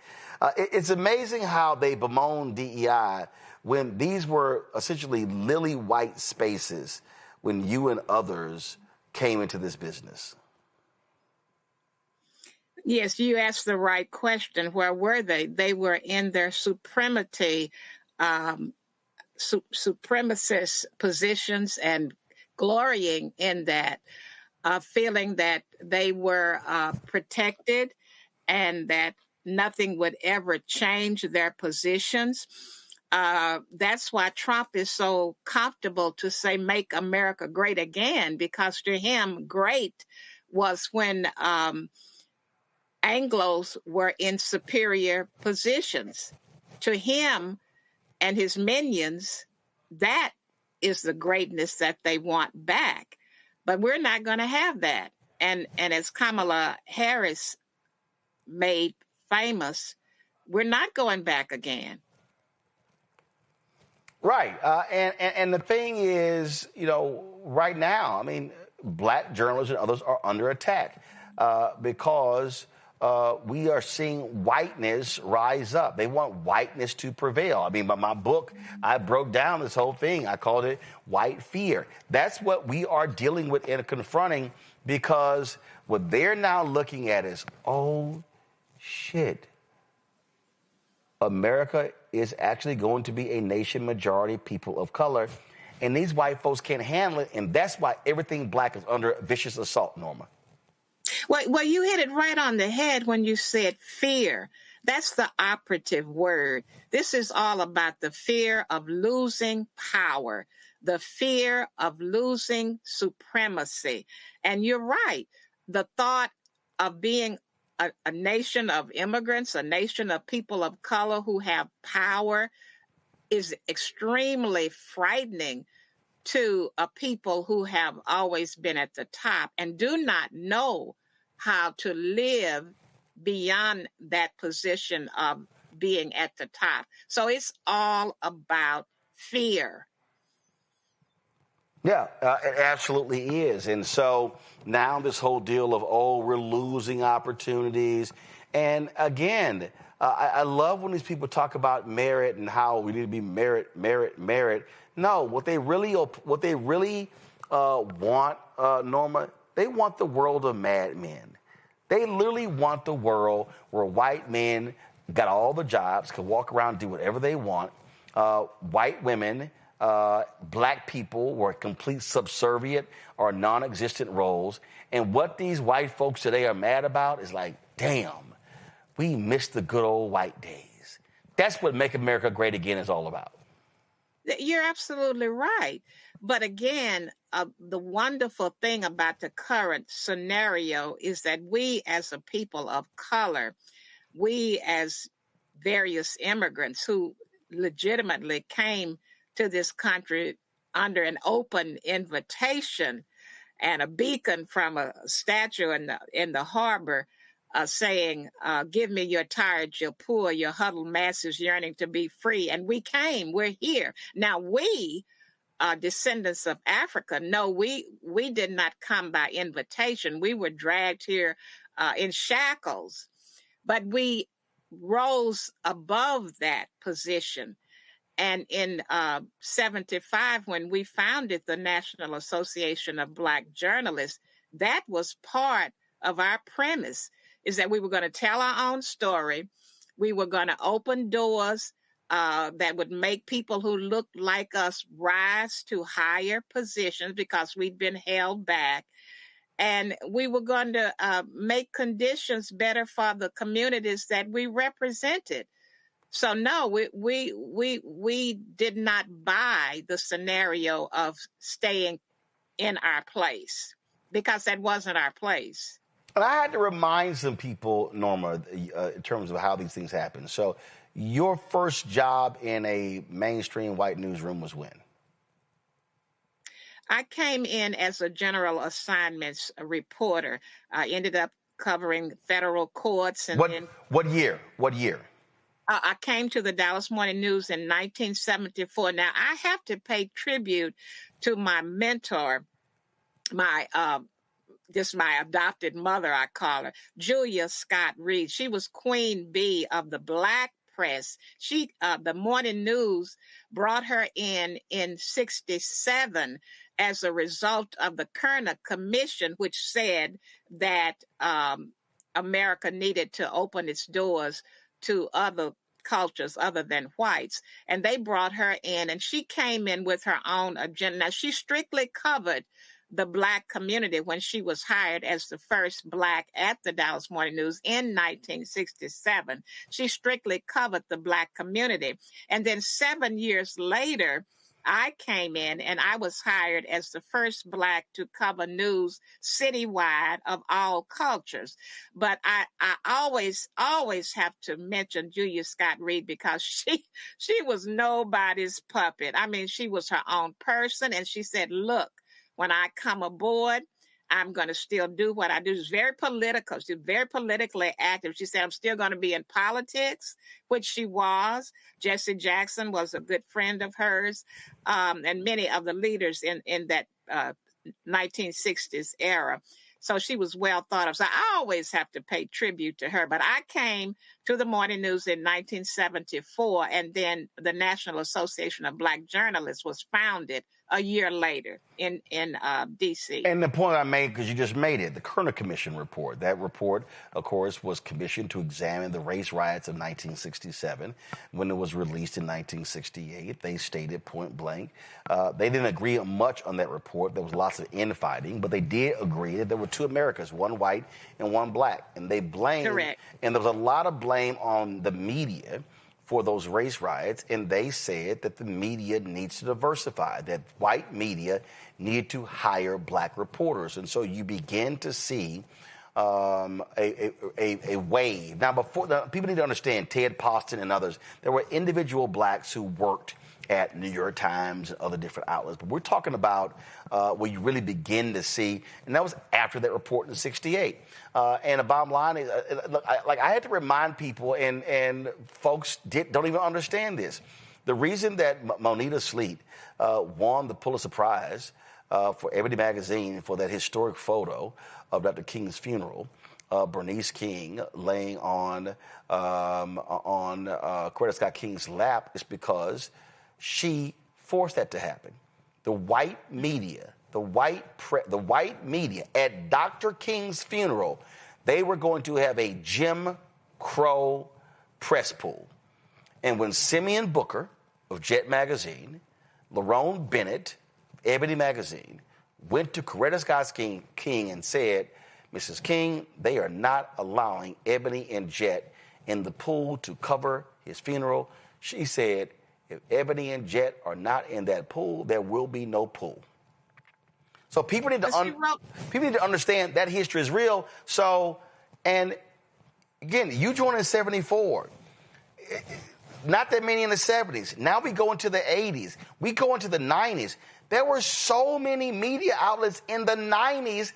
It's amazing how they bemoan DEI when these were essentially lily white spaces when you and others came into this business. Yes, you asked the right question. Where were they? They were in their supremacist positions and glorying in that, feeling that they were protected and that nothing would ever change their positions. That's why Trump is so comfortable to say, make America great again, because to him, great was when Anglos were in superior positions. To him and his minions, that is the greatness that they want back. But we're not going to have that. And as Kamala Harris made famous, we're not going back again. Right. And the thing is, right now, black journalists and others are under attack because we are seeing whiteness rise up. They want whiteness to prevail. By my book, I broke down this whole thing. I called it white fear. That's what we are dealing with and confronting, because what they're now looking at is, oh, shit. America is actually going to be a nation majority people of color, and these white folks can't handle it, and that's why everything black is under vicious assault, Norma. Well, you hit it right on the head when you said fear. That's the operative word. This is all about the fear of losing power, the fear of losing supremacy. And you're right. The thought of being a nation of immigrants, a nation of people of color who have power, is extremely frightening to a people who have always been at the top and do not know how to live beyond that position of being at the top. So it's all about fear. Yeah, it absolutely is. And so now this whole deal of, we're losing opportunities. And again, I love when these people talk about merit and how we need to be merit. No, what they really want, Norma, they want the world of Mad Men. They literally want the world where white men got all the jobs, can walk around and do whatever they want. White women, black people were complete subservient or non-existent roles. And what these white folks today are mad about is like, damn, we missed the good old white days. That's what Make America Great Again is all about. You're absolutely right. But again, the wonderful thing about the current scenario is that we as a people of color, we as various immigrants who legitimately came to this country under an open invitation and a beacon from a statue in the harbor saying, give me your tired, your poor, your huddled masses yearning to be free. And we came, we're here. Now we, descendants of Africa, no, we did not come by invitation. We were dragged here in shackles, but we rose above that position. And in 75, when we founded the National Association of Black Journalists, that was part of our premise, is that we were going to tell our own story. We were going to open doors that would make people who looked like us rise to higher positions because we'd been held back. And we were going to make conditions better for the communities that we represented. So no, we did not buy the scenario of staying in our place because that wasn't our place. And I had to remind some people, Norma, in terms of how these things happen. So your first job in a mainstream white newsroom was when? I came in as a general assignments reporter. I ended up covering federal courts. And what year? What year? I came to the Dallas Morning News in 1974. Now, I have to pay tribute to my mentor, my adopted mother, I call her, Julia Scott Reed. She was Queen Bee of the Black press. The Morning News brought her in 1967 as a result of the Kerner Commission, which said that America needed to open its doors to other cultures other than whites. And they brought her in, and she came in with her own agenda. Now, she strictly covered the Black community when she was hired as the first Black at the Dallas Morning News in 1967. She strictly covered the Black community. And then 7 years later, I came in and I was hired as the first Black to cover news citywide of all cultures. But I always have to mention Julia Scott Reed because she was nobody's puppet. I mean, she was her own person. And she said, look, when I come aboard, I'm going to still do what I do. She's very political. She's very politically active. She said, I'm still going to be in politics, which she was. Jesse Jackson was a good friend of hers, and many of the leaders in that 1960s era. So she was well thought of. So I always have to pay tribute to her. But I came to the Morning News in 1974, and then the National Association of Black Journalists was founded a year later in D.C. And the point I made, because you just made it, the Kerner Commission report. That report, of course, was commissioned to examine the race riots of 1967. When it was released in 1968, they stated point blank. They didn't agree much on that report. There was lots of infighting, but they did agree that there were two Americas, one white and one Black. And they blamed, correct, and there was a lot of blame on the media for those race riots, and they said that the media needs to diversify, that white media need to hire Black reporters. And so you begin to see a wave. Now, people need to understand, Ted Poston and others, there were individual Blacks who worked at New York Times and other different outlets. But we're talking about where you really begin to see, and that was after that report in 1968. And the bottom line is, I had to remind people, and folks don't even understand this. The reason that Moneta Sleet won the Pulitzer Prize for Ebony Magazine for that historic photo of Dr. King's funeral, Bernice King laying on Coretta Scott King's lap, is because she forced that to happen. The white media, the white media at Dr. King's funeral, they were going to have a Jim Crow press pool. And when Simeon Booker of Jet Magazine, Lerone Bennett, Ebony Magazine, went to Coretta Scott King and said, Mrs. King, they are not allowing Ebony and Jet in the pool to cover his funeral, she said, if Ebony and Jet are not in that pool, there will be no pool. So people need to understand that history is real. So, and again, you joined in 74. Not that many in the 70s. Now we go into the 80s. We go into the 90s. There were so many media outlets in the 90s,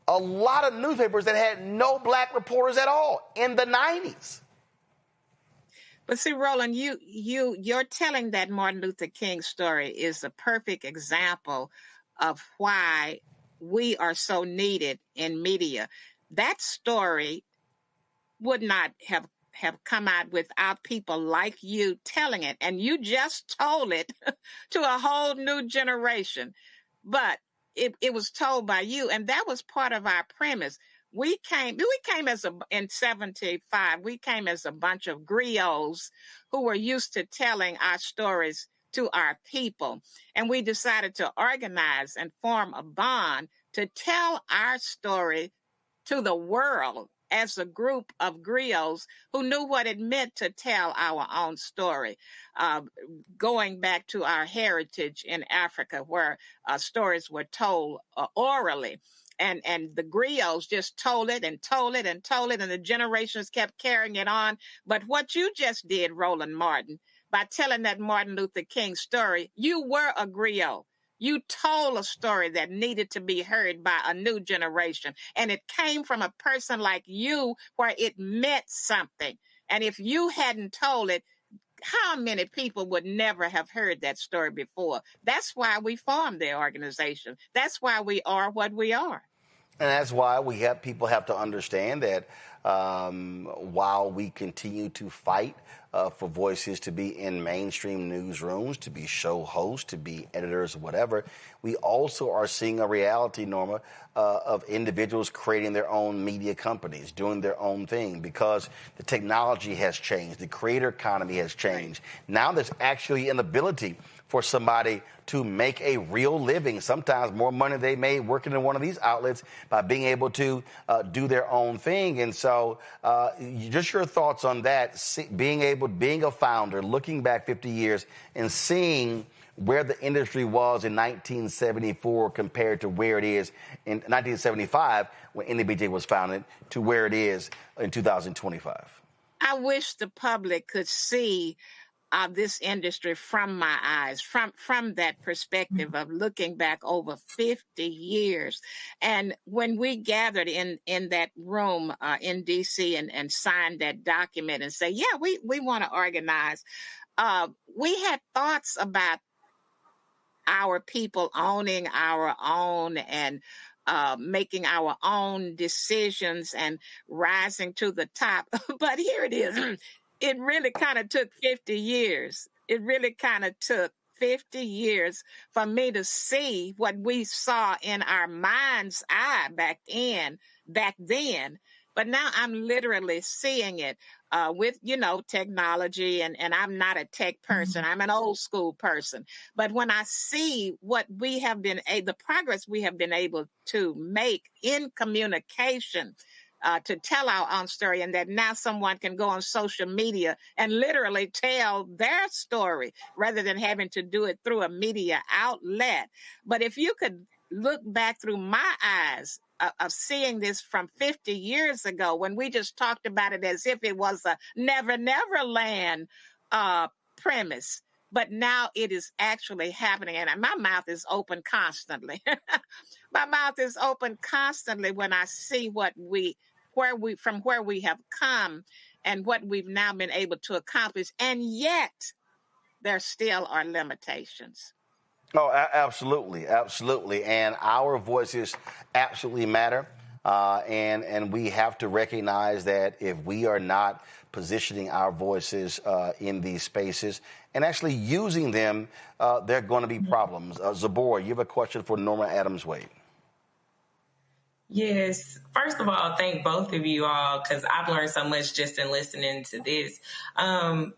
a lot of newspapers that had no Black reporters at all in the 90s. But see, Roland, you're telling that Martin Luther King story is a perfect example of why we are so needed in media. That story would not have come out without people like you telling it. And you just told it to a whole new generation. But it was told by you, and that was part of our premise. We came in 75, we came as a bunch of griots who were used to telling our stories to our people. And we decided to organize and form a bond to tell our story to the world as a group of griots who knew what it meant to tell our own story, going back to our heritage in Africa, where stories were told orally. And the griots just told it and told it and told it, and the generations kept carrying it on. But what you just did, Roland Martin, by telling that Martin Luther King story, you were a griot. You told a story that needed to be heard by a new generation. And it came from a person like you where it meant something. And if you hadn't told it, how many people would never have heard that story before? That's why we formed the organization. That's why we are what we are. And that's why people have to understand that while we continue to fight for voices to be in mainstream newsrooms, to be show hosts, to be editors, whatever, we also are seeing a reality, Norma, of individuals creating their own media companies, doing their own thing, because the technology has changed, the creator economy has changed. Now there's actually an ability for somebody to make a real living, sometimes more money they made working in one of these outlets, by being able to do their own thing. And so just your thoughts on that, being a founder, looking back 50 years and seeing where the industry was in 1974 compared to where it is in 1975 when NABJ was founded to where it is in 2025. I wish the public could see this industry from my eyes, from that perspective of looking back over 50 years. And when we gathered in that room in D.C. and signed that document and say, yeah, we want to organize, we had thoughts about our people owning our own and making our own decisions and rising to the top. But here it is. It really kind of took 50 years. It really kind of took 50 years for me to see what we saw in our mind's eye back then. But now I'm literally seeing it with, technology. And I'm not a tech person. I'm an old school person. But when I see what we have the progress we have been able to make in communication, to tell our own story, and that now someone can go on social media and literally tell their story rather than having to do it through a media outlet. But if you could look back through my eyes of seeing this from 50 years ago, when we just talked about it as if it was a Never Never Land premise, but now it is actually happening, and my mouth is open constantly. My mouth is open constantly when I see where we have come and what we've now been able to accomplish. And yet there still are limitations. Oh, absolutely. Absolutely. And our voices absolutely matter. And we have to recognize that if we are not positioning our voices in these spaces and actually using them, there are going to be problems. Zabor, you have a question for Norma Adams-Wade. Yes. First of all, thank both of you all, because I've learned so much just in listening to this.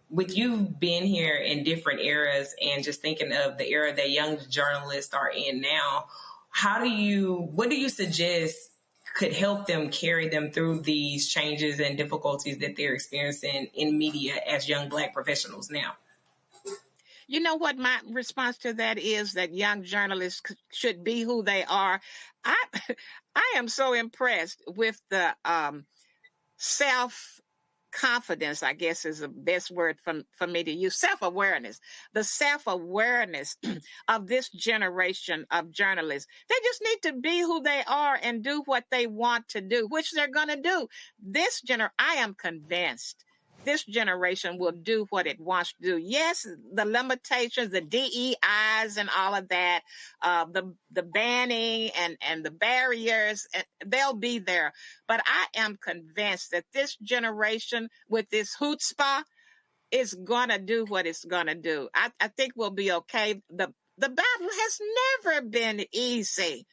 With you being here in different eras and just thinking of the era that young journalists are in now, what do you suggest could help them carry them through these changes and difficulties that they're experiencing in media as young Black professionals now? You know what my response to that is? That young journalists should be who they are. I am so impressed with the self-confidence, I guess is the best word for me to use, self-awareness, the self-awareness of this generation of journalists. They just need to be who they are and do what they want to do, which they're going to do. I am convinced this generation will do what it wants to do. Yes, the limitations, the DEIs and all of that, the banning and the barriers, they'll be there. But I am convinced that this generation with this chutzpah is going to do what it's going to do. I think we'll be okay. The battle has never been easy.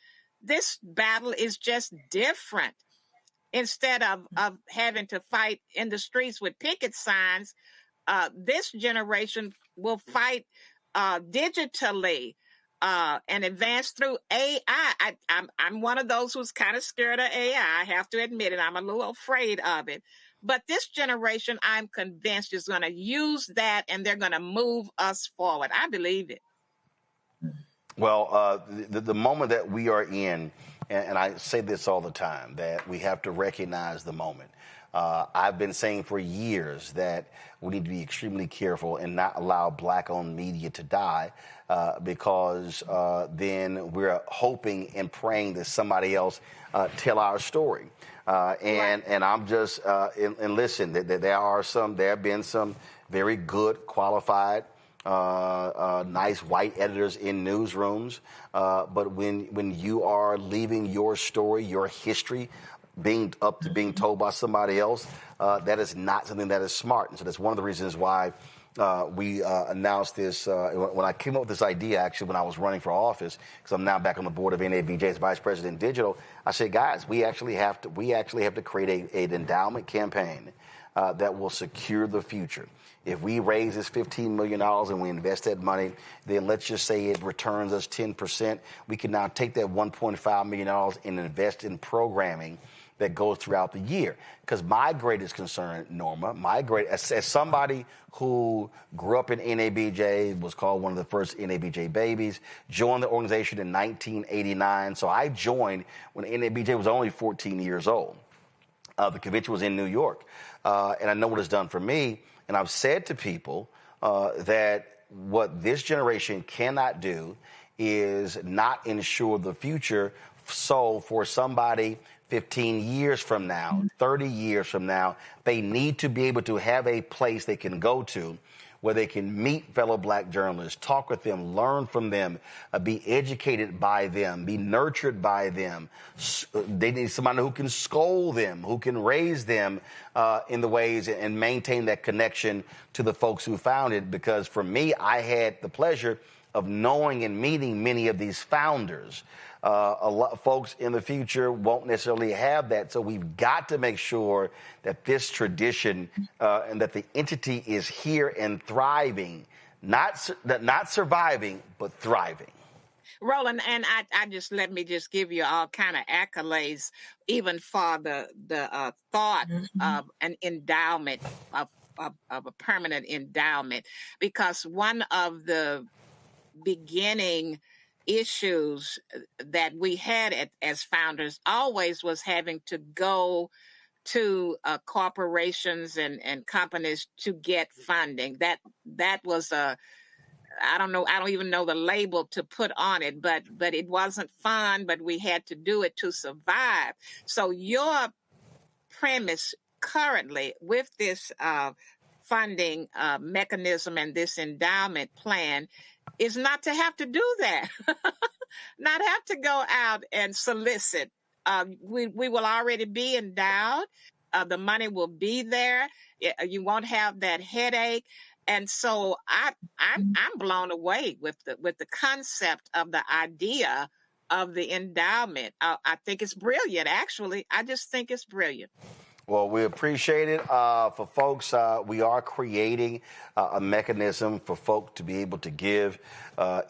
This battle is just different. instead of having to fight in the streets with picket signs. This generation will fight digitally and advance through AI. I'm one of those who's kind of scared of AI. I have to admit it. I'm a little afraid of it. But this generation, I'm convinced, is going to use that, and they're going to move us forward. I believe it. Well, the moment that we are in, and I say this all the time, that we have to recognize the moment. I've been saying for years that we need to be extremely careful and not allow black-owned media to die because then we're hoping and praying that somebody else tell our story. And I'm just, and listen, there have been some very good, qualified, nice white editors in newsrooms. But when you are leaving your story, your history, being told by somebody else, that is not something that is smart. And so that's one of the reasons why we announced this. When I came up with this idea, actually, when I was running for office, because I'm now back on the board of NABJ as Vice President Digital, I said, guys, we actually have to create an endowment campaign that will secure the future. If we raise this $15 million and we invest that money, then let's just say it returns us 10%. We can now take that $1.5 million and invest in programming that goes throughout the year. Because my greatest concern, Norma, as somebody who grew up in NABJ, was called one of the first NABJ babies, joined the organization in 1989. So I joined when NABJ was only 14 years old. The convention was in New York. And I know what it's done for me. And I've said to people that what this generation cannot do is not ensure the future. So for somebody 15 years from now, 30 years from now, they need to be able to have a place they can go to where they can meet fellow black journalists, talk with them, learn from them, be educated by them, be nurtured by them. They need somebody who can scold them, who can raise them in the ways and maintain that connection to the folks who founded. Because for me, I had the pleasure of knowing and meeting many of these founders. A lot of folks in the future won't necessarily have that. So we've got to make sure that this tradition and that the entity is here and thriving, not surviving, but thriving. Roland, and let me give you all kind of accolades, even for the thought of an endowment, of a permanent endowment, because one of the beginning issues that we had as founders always was having to go to corporations and companies to get funding. That was I don't even know the label to put on it, but it wasn't fun, but we had to do it to survive. So your premise currently with this funding mechanism and this endowment plan is not to have to do that, not have to go out and solicit. We will already be endowed. The money will be there. You won't have that headache. And so I'm blown away with the concept of the idea of the endowment. I think it's brilliant, actually. I just think it's brilliant. Well, we appreciate it. For folks, we are creating a mechanism for folk to be able to give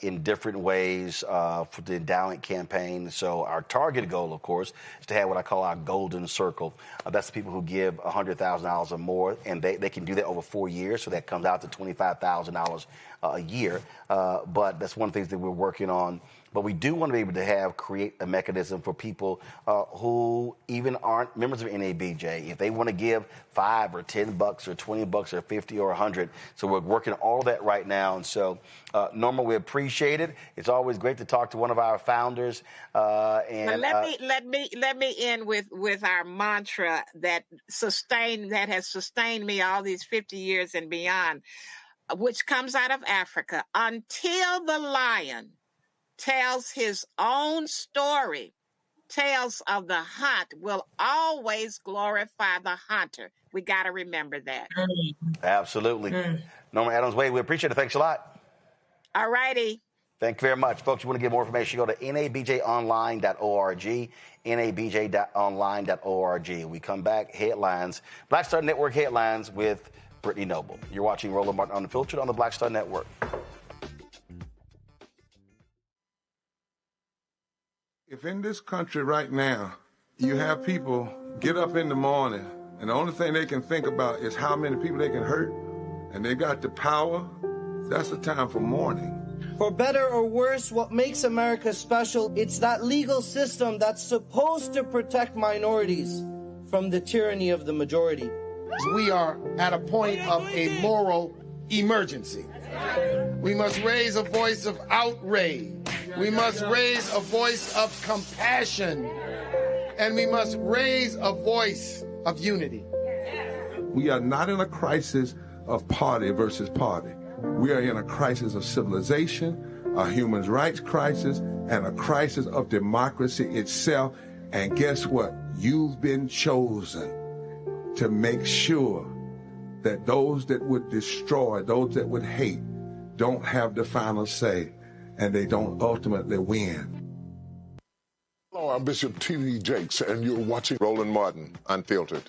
in different ways for the endowment campaign. So our target goal, of course, is to have what I call our golden circle. That's the people who give $100,000 or more, and they can do that over 4 years. So that comes out to $25,000 a year. But that's one of the things that we're working on. But we do want to be able to create a mechanism for people who even aren't members of NABJ. If they want to give $5 or $10 or $20 or $50 or $100, so we're working on all that right now. And so, Norma, we appreciate it. It's always great to talk to one of our founders. And let me end with our mantra that has sustained me all these 50 years and beyond, which comes out of Africa. Until the lion tells his own story, tales of the hunt will always glorify the hunter. We got to remember that. Absolutely. Norma Adams-Wade, we appreciate it. Thanks a lot. All righty. Thank you very much. Folks, you want to get more information, go to nabjonline.org, nabjonline.org. We come back, headlines, Black Star Network headlines with Brittany Noble. You're watching Roland Martin Unfiltered on the Black Star Network. If in this country right now, you have people get up in the morning and the only thing they can think about is how many people they can hurt, and they got the power, that's the time for mourning. For better or worse, what makes America special, it's that legal system that's supposed to protect minorities from the tyranny of the majority. We are at a point of a moral emergency. We must raise a voice of outrage. We must raise a voice of compassion. And we must raise a voice of unity. We are not in a crisis of party versus party. We are in a crisis of civilization, a human rights crisis, and a crisis of democracy itself. And guess what? You've been chosen to make sure that those that would destroy, those that would hate, don't have the final say, and they don't ultimately win. Hello, I'm Bishop T.D. Jakes, and you're watching Roland Martin Unfiltered.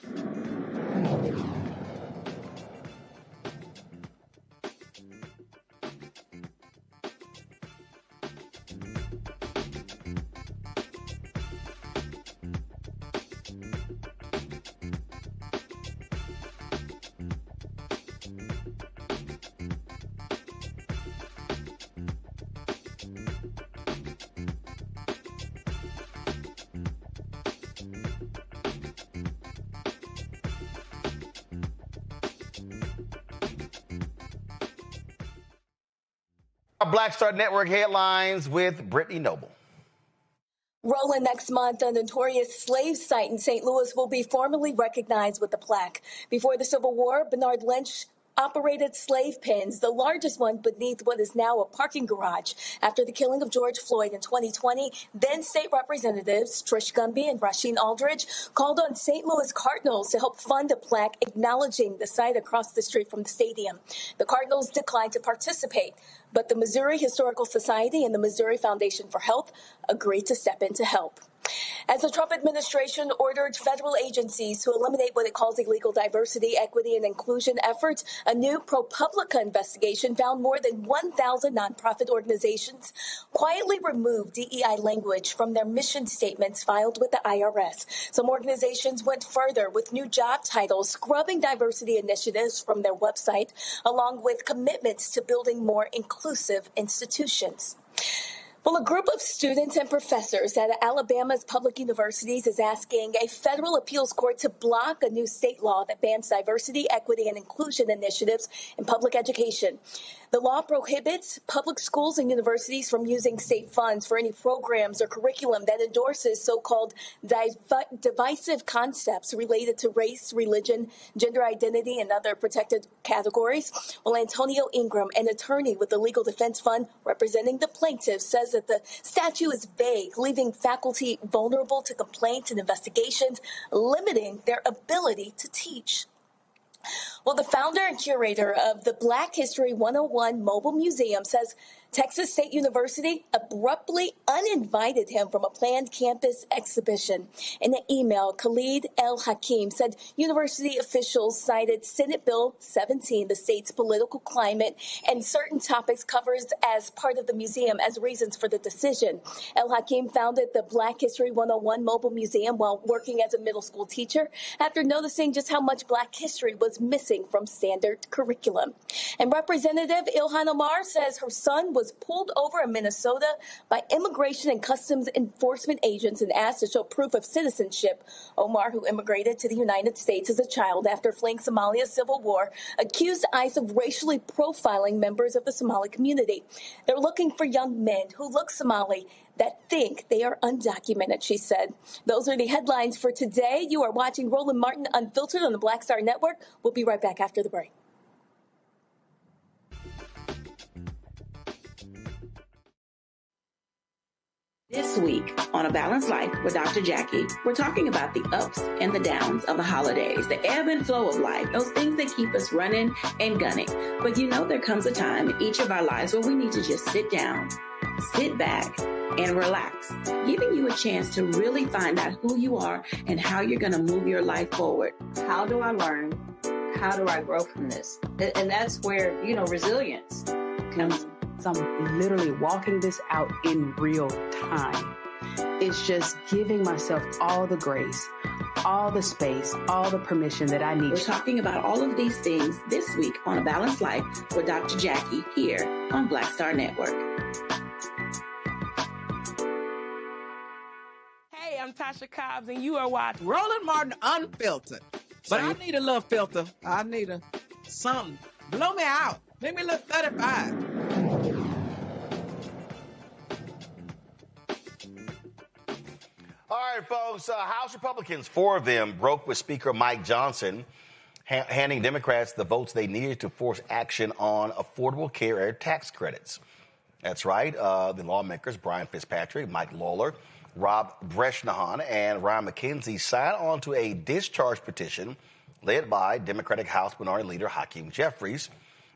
Black Star Network headlines with Brittany Noble. Rolling next month, a notorious slave site in St. Louis will be formally recognized with a plaque. Before the Civil War, Bernard Lynch operated slave pens, the largest one beneath what is now a parking garage. After the killing of George Floyd in 2020, then state representatives Trish Gumby and Rasheen Aldridge called on St. Louis Cardinals to help fund a plaque acknowledging the site across the street from the stadium. The Cardinals declined to participate, but the Missouri Historical Society and the Missouri Foundation for Health agreed to step in to help. As the Trump administration ordered federal agencies to eliminate what it calls illegal diversity, equity, and inclusion efforts, a new ProPublica investigation found more than 1,000 nonprofit organizations quietly removed DEI language from their mission statements filed with the IRS. Some organizations went further with new job titles, scrubbing diversity initiatives from their website, along with commitments to building more inclusive institutions. Well, a group of students and professors at Alabama's public universities is asking a federal appeals court to block a new state law that bans diversity, equity, and inclusion initiatives in public education. The law prohibits public schools and universities from using state funds for any programs or curriculum that endorses so-called divisive concepts related to race, religion, gender identity, and other protected categories. Well, Antonio Ingram, an attorney with the Legal Defense Fund representing the plaintiffs, says that the statute is vague, leaving faculty vulnerable to complaints and investigations, limiting their ability to teach. Well, the founder and curator of the Black History 101 Mobile Museum says Texas State University abruptly uninvited him from a planned campus exhibition. In an email, Khalid El Hakim said university officials cited Senate Bill 17, the state's political climate, and certain topics covered as part of the museum as reasons for the decision. El Hakim founded the Black History 101 Mobile Museum while working as a middle school teacher after noticing just how much Black history was missing from standard curriculum. And Representative Ilhan Omar says her son was pulled over in Minnesota by Immigration and Customs Enforcement agents and asked to show proof of citizenship. Omar, who immigrated to the United States as a child after fleeing Somalia's civil war, accused ICE of racially profiling members of the Somali community. They're looking for young men who look Somali that think they are undocumented, she said. Those are the headlines for today. You are watching Roland Martin Unfiltered on the Black Star Network. We'll be right back after the break. This week on A Balanced Life with Dr. Jackie, we're talking about the ups and the downs of the holidays, the ebb and flow of life, those things that keep us running and gunning. But you know there comes a time in each of our lives where we need to just sit down, sit back and relax, giving you a chance to really find out who you are and how you're going to move your life forward. How do I learn? How do I grow from this? And that's where, resilience comes. So I'm literally walking this out in real time. It's just giving myself all the grace, all the space, all the permission that I need. We're talking about all of these things this week on A Balanced Life with Dr. Jackie here on Black Star Network. Hey, I'm Tasha Cobbs, and you are watching Roland Martin Unfiltered. But I need a little filter. I need something. Blow me out. Make me look 35. All right, folks, House Republicans, 4 of them, broke with Speaker Mike Johnson, handing Democrats the votes they needed to force action on Affordable Care Act tax credits. That's right. The lawmakers, Brian Fitzpatrick, Mike Lawler, Rob Bresnahan, and Ryan McKenzie signed on to a discharge petition led by Democratic House Minority Leader Hakeem Jeffries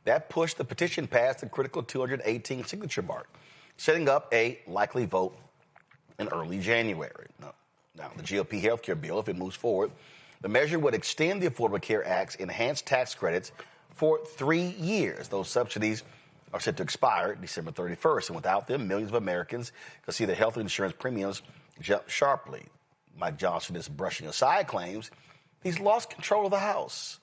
that pushed the petition past the critical 218 signature mark, setting up a likely vote in early January. Now, the GOP health care bill, if it moves forward, the measure would extend the Affordable Care Act's enhanced tax credits for 3 years. Those subsidies are set to expire December 31st, and without them, millions of Americans could see their health insurance premiums jump sharply. Mike Johnson is brushing aside claims he's lost control of the House.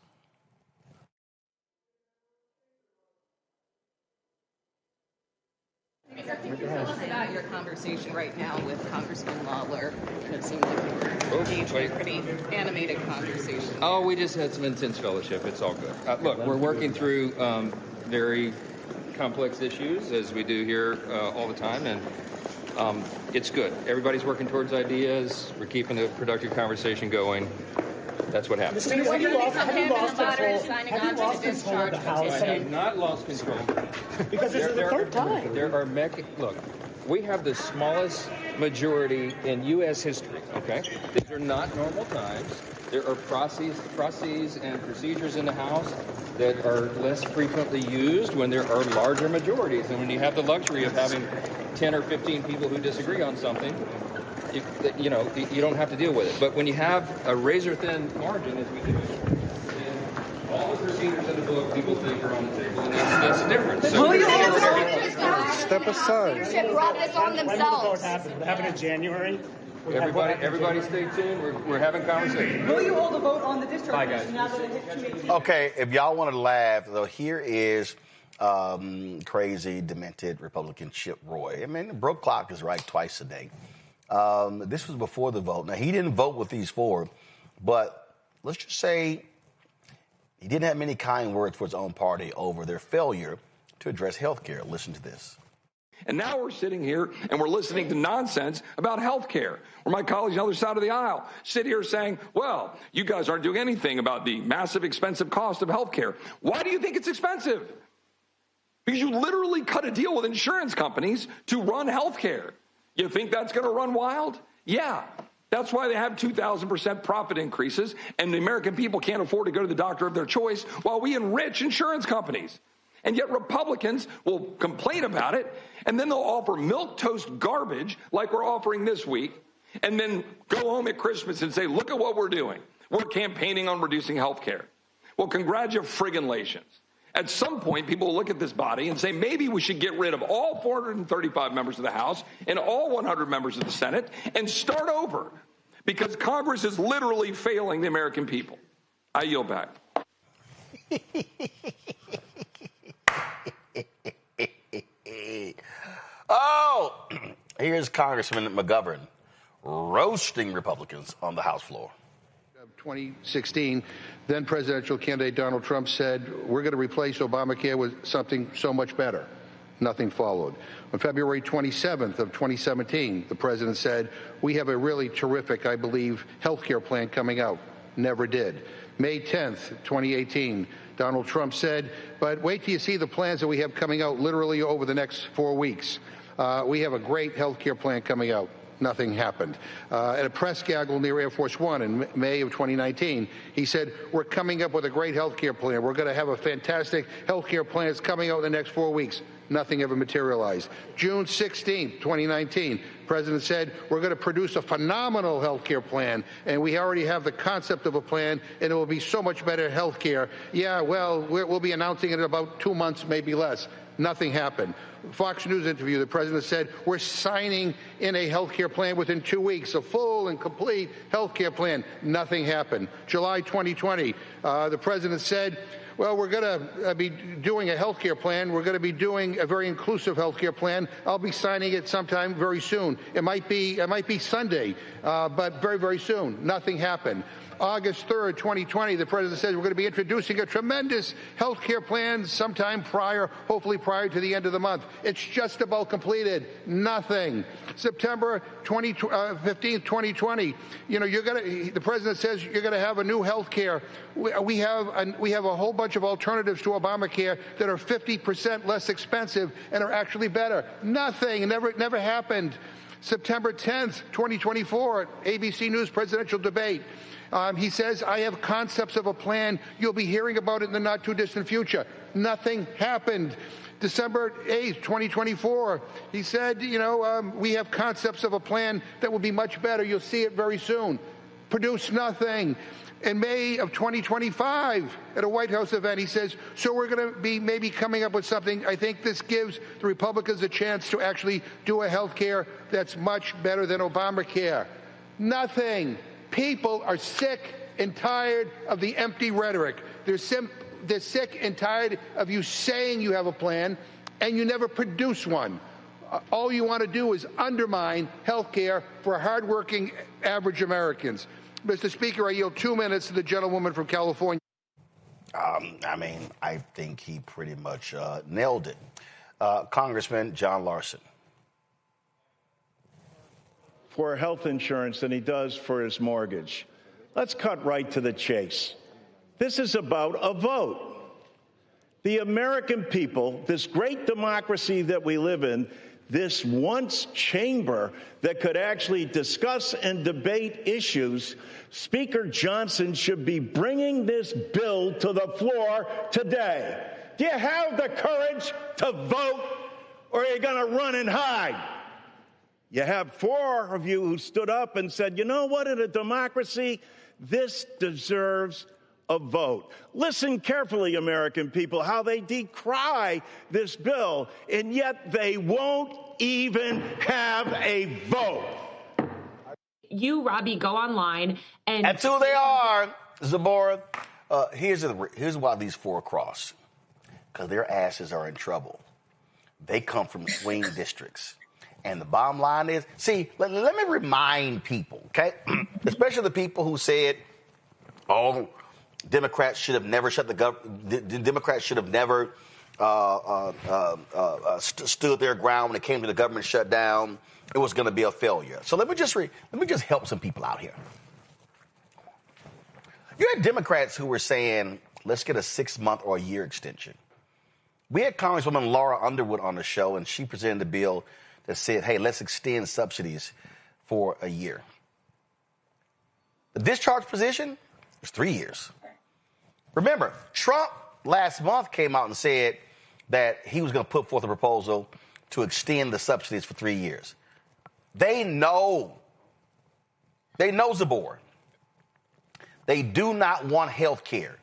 Tell us about your conversation right now with Congressman Lawler. It seemed like you were engaged in a pretty animated conversation. Oh, we just had some intense fellowship. It's all good. Look, we're working through very complex issues, as we do here all the time, and it's good. Everybody's working towards ideas. We're keeping a productive conversation going. That's what happens. Have you lost control of the House? I have not lost control. Because this is the third time. Look, we have the smallest majority in U.S. history, okay? These are not normal times. There are processes and procedures in the House that are less frequently used when there are larger majorities. And when you have the luxury of having 10 or 15 people who disagree on something, you don't have to deal with it. But when you have a razor-thin margin, as we do, then all the procedures in the book people think are on the table, and that's different. So step aside. Leadership brought this on themselves. Happen in January. Everybody stay tuned. We're having conversation. Will you hold a vote on the discharge? Bye, guys. Okay, if y'all wanted to laugh, though, here is crazy, demented Republican Chip Roy. I mean, the broke clock is right twice a day. This was before the vote. Now, he didn't vote with these 4, but let's just say he didn't have many kind words for his own party over their failure to address health care. Listen to this. And now we're sitting here and we're listening to nonsense about health care, where my colleagues on the other side of the aisle sit here saying, well, you guys aren't doing anything about the massive expensive cost of health care. Why do you think it's expensive? Because you literally cut a deal with insurance companies to run health care. You think that's going to run wild? Yeah. That's why they have 2,000% profit increases, and the American people can't afford to go to the doctor of their choice while we enrich insurance companies. And yet Republicans will complain about it, and then they'll offer milquetoast garbage like we're offering this week, and then go home at Christmas and say, look at what we're doing. We're campaigning on reducing health care. Well, congratulations. At some point, people will look at this body and say, maybe we should get rid of all 435 members of the House and all 100 members of the Senate and start over, because Congress is literally failing the American people. I yield back. Oh, here's Congressman McGovern roasting Republicans on the House floor. 2016, then presidential candidate Donald Trump said, we're going to replace Obamacare with something so much better. Nothing followed. On February 27th of 2017, the president said, we have a really terrific, I believe, health care plan coming out. Never did. May 10th, 2018, Donald Trump said, but wait till you see the plans that we have coming out literally over the next 4 weeks. We have a great health care plan coming out. Nothing happened. At a press gaggle near Air Force One in May of 2019, he said, we're coming up with a great health care plan. We're going to have a fantastic health care plan that's coming out in the next 4 weeks. Nothing ever materialized. June 16, 2019, President said, we're going to produce a phenomenal health care plan, and we already have the concept of a plan, and it will be so much better health care. Yeah, well, we'll be announcing it in about 2 months, maybe less. Nothing happened. Fox News interview, the president said, we're signing in a health care plan within 2 weeks, a full and complete health care plan. Nothing happened. July 2020, the president said, well, we're going to be doing a health care plan. We're going to be doing a very inclusive health care plan. I'll be signing it sometime very soon. It might be Sunday, but very, very soon. Nothing happened. August 3rd, 2020, the president says we're going to be introducing a tremendous health care plan sometime hopefully prior to the end of the month. It's just about completed. Nothing. September 15th, 2020, the president says you're going to have a new health care. We have a whole bunch of alternatives to Obamacare that are 50% less expensive and are actually better. Nothing. Never happened. September 10th, 2024, ABC News presidential debate. He says, I have concepts of a plan. You'll be hearing about it in the not-too-distant future. Nothing happened. December 8th, 2024, he said, we have concepts of a plan that will be much better. You'll see it very soon. Produced nothing. In May of 2025, at a White House event, he says, so we're going to be maybe coming up with something. I think this gives the Republicans a chance to actually do a health care that's much better than Obamacare. Nothing. People are sick and tired of the empty rhetoric. They're sick and tired of you saying you have a plan and you never produce one. All you want to do is undermine health care for hardworking average Americans. Mr. Speaker, I yield 2 minutes to the gentlewoman from California. I think he pretty much nailed it. Congressman John Larson. For health insurance than he does for his mortgage. Let's cut right to the chase. This is about a vote. The American people, this great democracy that we live in, this once chamber that could actually discuss and debate issues, Speaker Johnson should be bringing this bill to the floor today. Do you have the courage to vote, or are you going to run and hide? You have 4 of you who stood up and said, you know what, in a democracy, this deserves a vote. Listen carefully, American people, how they decry this bill, and yet they won't even have a vote. You, Robbie, go online and... That's who they are, Zabora. Here's why these 4 cross. Because their asses are in trouble. They come from swing districts. And the bottom line is, see, let me remind people, okay, especially the people who said, Democrats should have never Democrats should have never stood their ground when it came to the government shutdown. It was going to be a failure. So let me just help some people out here. You had Democrats who were saying, let's get a 6-month or a year extension. We had Congresswoman Laura Underwood on the show, and she presented a bill that said, hey, let's extend subsidies for a year. The discharge position was 3 years. Remember, Trump last month came out and said that he was going to put forth a proposal to extend the subsidies for 3 years. They know Zabor. They do not want health care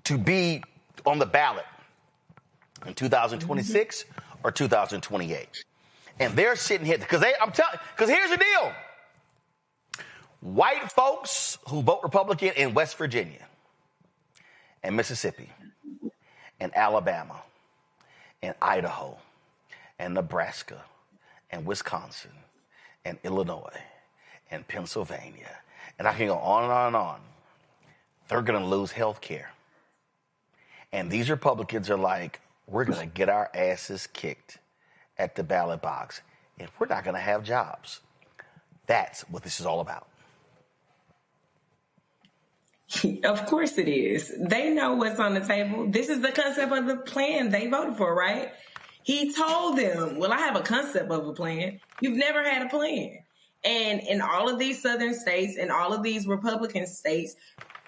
to be on the ballot in 2026 or 2028. And they're sitting here because here's the deal. White folks who vote Republican in West Virginia and Mississippi and Alabama and Idaho and Nebraska and Wisconsin and Illinois and Pennsylvania, and I can go on and on and on, they're going to lose health care. And these Republicans are like, we're going to get our asses kicked at the ballot box, and we're not going to have jobs. That's what this is all about. Of course it is. They know what's on the table. This is the concept of the plan they voted for, right? He told them, well, I have a concept of a plan. You've never had a plan. And in all of these southern states and all of these Republican states,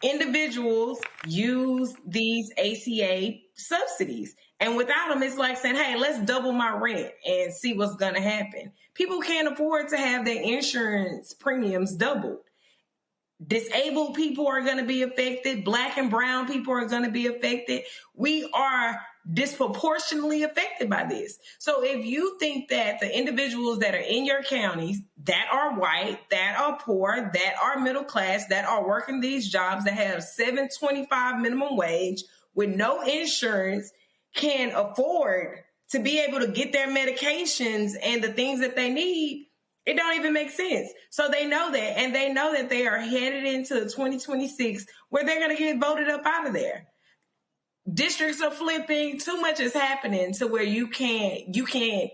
individuals use these ACA subsidies. And without them, it's like saying, hey, let's double my rent and see what's going to happen. People can't afford to have their insurance premiums doubled. Disabled people are going to be affected. Black and brown people are going to be affected. We are disproportionately affected by this. So if you think that the individuals that are in your counties that are white, that are poor, that are middle class, that are working these jobs that have $7.25 minimum wage with no insurance can afford to be able to get their medications and the things that they need, it don't even make sense. So they know that, and they know that they are headed into 2026 where they're going to get voted up out of there. Districts are flipping. Too much is happening to where you can't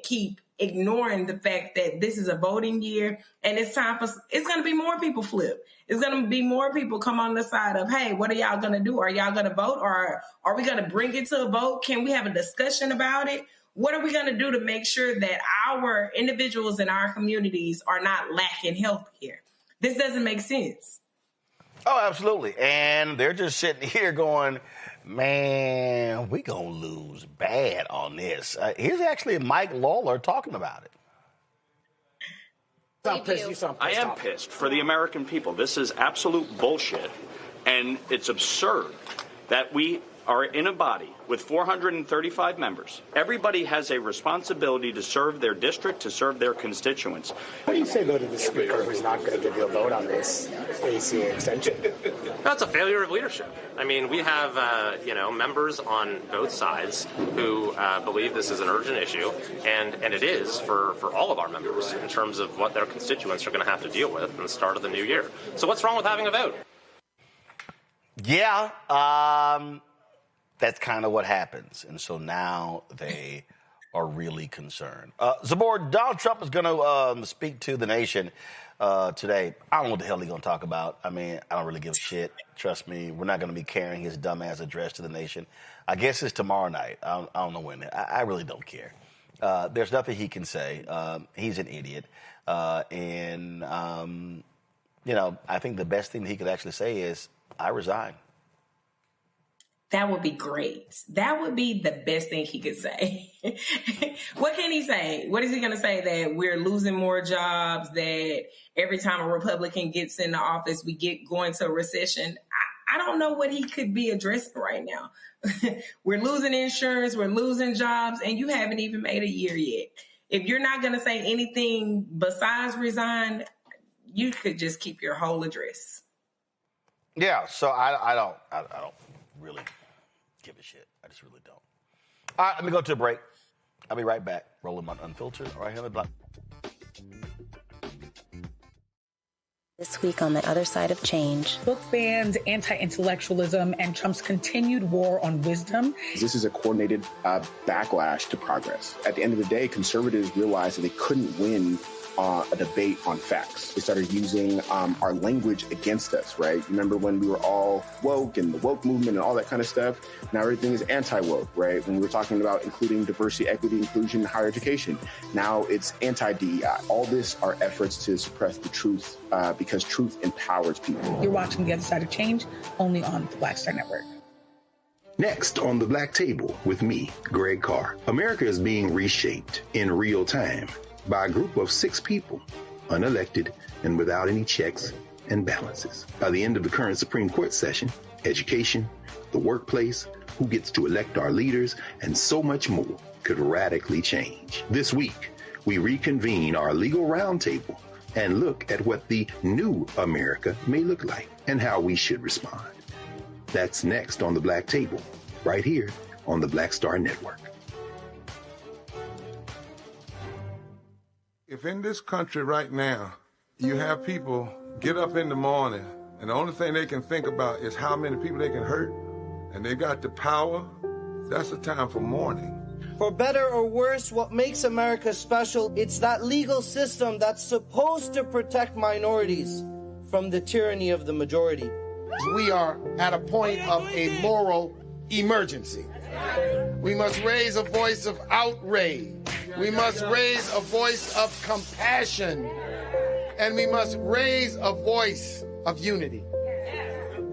keep ignoring the fact that this is a voting year, and it's going to be more people flip. It's going to be more people come on the side of, hey, what are y'all going to do? Are y'all going to vote, or are we going to bring it to a vote? Can we have a discussion about it? What are we going to do to make sure that our individuals in our communities are not lacking health care? This doesn't make sense. Oh, absolutely. And they're just sitting here going, man, we going to lose bad on this. Here's actually Mike Lawler talking about it. I am pissed for the American people. This is absolute bullshit. And it's absurd that we are in a body with 435 members. Everybody has a responsibility to serve their district, to serve their constituents. What do you say, though, to the speaker who's not going to give you a vote on this ACA extension? That's a failure of leadership. I mean, we have, members on both sides who believe this is an urgent issue, and it is for all of our members in terms of what their constituents are going to have to deal with in the start of the new year. So what's wrong with having a vote? Yeah, that's kind of what happens. And so now they are really concerned. Zabor, Donald Trump is going to speak to the nation today. I don't know what the hell he's going to talk about. I mean, I don't really give a shit. Trust me, we're not going to be carrying his dumbass address to the nation. I guess it's tomorrow night. I don't know when. I really don't care. There's nothing he can say. He's an idiot. I think the best thing that he could actually say is, I resign. That would be great. That would be the best thing he could say. What can he say? What is he going to say? That we're losing more jobs, that every time a Republican gets into office, we go into a recession? I don't know what he could be addressing right now. We're losing insurance, we're losing jobs, and you haven't even made a year yet. If you're not going to say anything besides resign, you could just keep your whole address. Yeah, so I don't really give a shit. I just really don't. All right, let me go to a break. I'll be right back. Rolling Martin Unfiltered right here on the block. This week on The Other Side of Change. Book bans, anti-intellectualism, and Trump's continued war on wisdom. This is a coordinated backlash to progress. At the end of the day, conservatives realized that they couldn't win a debate on facts. They started using our language against us, right? Remember when we were all woke and the woke movement and all that kind of stuff? Now everything is anti-woke, right? When we were talking about including diversity, equity, inclusion, and higher education, now it's anti-DEI. All this are efforts to suppress the truth because truth empowers people. You're watching The Other Side of Change, only on the Black Star Network. Next on The Black Table with me, Greg Carr. America is being reshaped in real time by a group of 6 people, unelected and without any checks and balances. By the end of the current Supreme Court session, education, the workplace, who gets to elect our leaders, and so much more could radically change. This week, we reconvene our legal roundtable and look at what the new America may look like and how we should respond. That's next on The Black Table, right here on the Black Star Network. If in this country right now, you have people get up in the morning and the only thing they can think about is how many people they can hurt, and they got the power, that's the time for mourning. For better or worse, what makes America special, it's that legal system that's supposed to protect minorities from the tyranny of the majority. We are at a point of a moral emergency. We must raise a voice of outrage. We must raise a voice of compassion. And we must raise a voice of unity.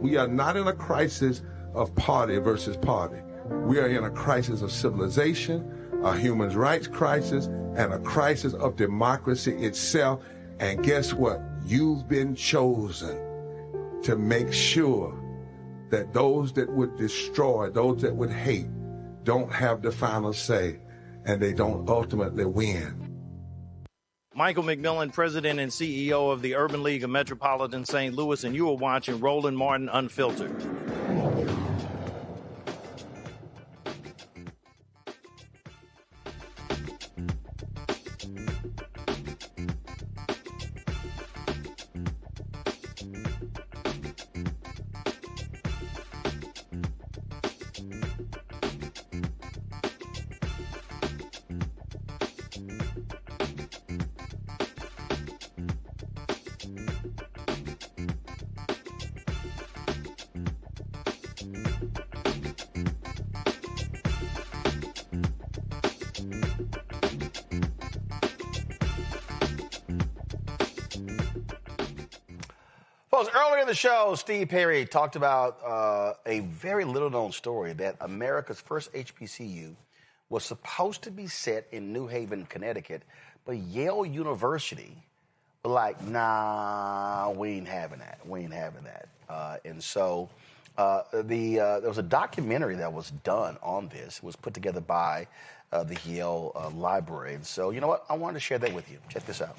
We are not in a crisis of party versus party. We are in a crisis of civilization, a human rights crisis, and a crisis of democracy itself. And guess what? You've been chosen to make sure that those that would destroy, those that would hate, don't have the final say, and they don't ultimately win. Michael McMillan, President and CEO of the Urban League of Metropolitan St. Louis, and you are watching Roland Martin Unfiltered. Folks, earlier in the show, Steve Perry talked about a very little-known story that America's first HBCU was supposed to be set in New Haven, Connecticut, but Yale University was like, nah, we ain't having that. We ain't having that. And so there was a documentary that was done on this. It was put together by the Yale Library. And so, you know what? I wanted to share that with you. Check this out.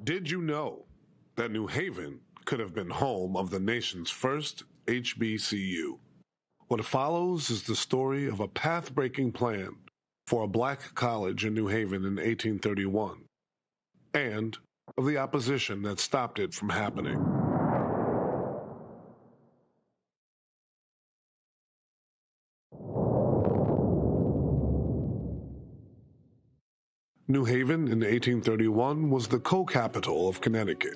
Did you know that New Haven could have been home of the nation's first HBCU? What follows is the story of a path-breaking plan for a black college in New Haven in 1831, and of the opposition that stopped it from happening. New Haven in 1831 was the co-capital of Connecticut,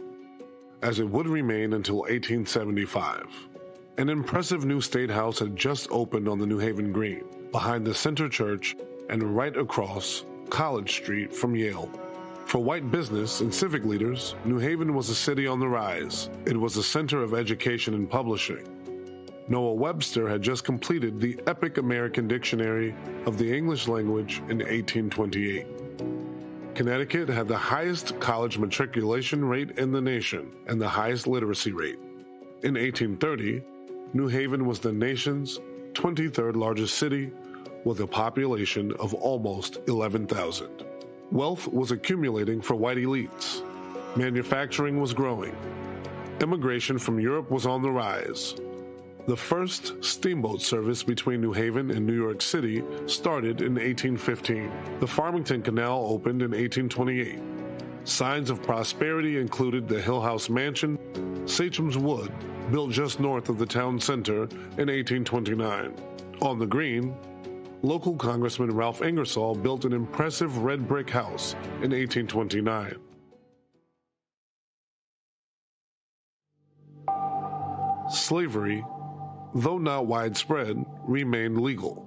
as it would remain until 1875. An impressive new state house had just opened on the New Haven Green, behind the Center Church and right across College Street from Yale. For white business and civic leaders, New Haven was a city on the rise. It was a center of education and publishing. Noah Webster had just completed the epic American Dictionary of the English language in 1828. Connecticut had the highest college matriculation rate in the nation and the highest literacy rate. In 1830, New Haven was the nation's 23rd largest city with a population of almost 11,000. Wealth was accumulating for white elites. Manufacturing was growing. Immigration from Europe was on the rise. The first steamboat service between New Haven and New York City started in 1815. The Farmington Canal opened in 1828. Signs of prosperity included the Hill House Mansion, Sachem's Wood, built just north of the town center in 1829. On the Green, local Congressman Ralph Ingersoll built an impressive red brick house in 1829. Slavery, though not widespread, remained legal.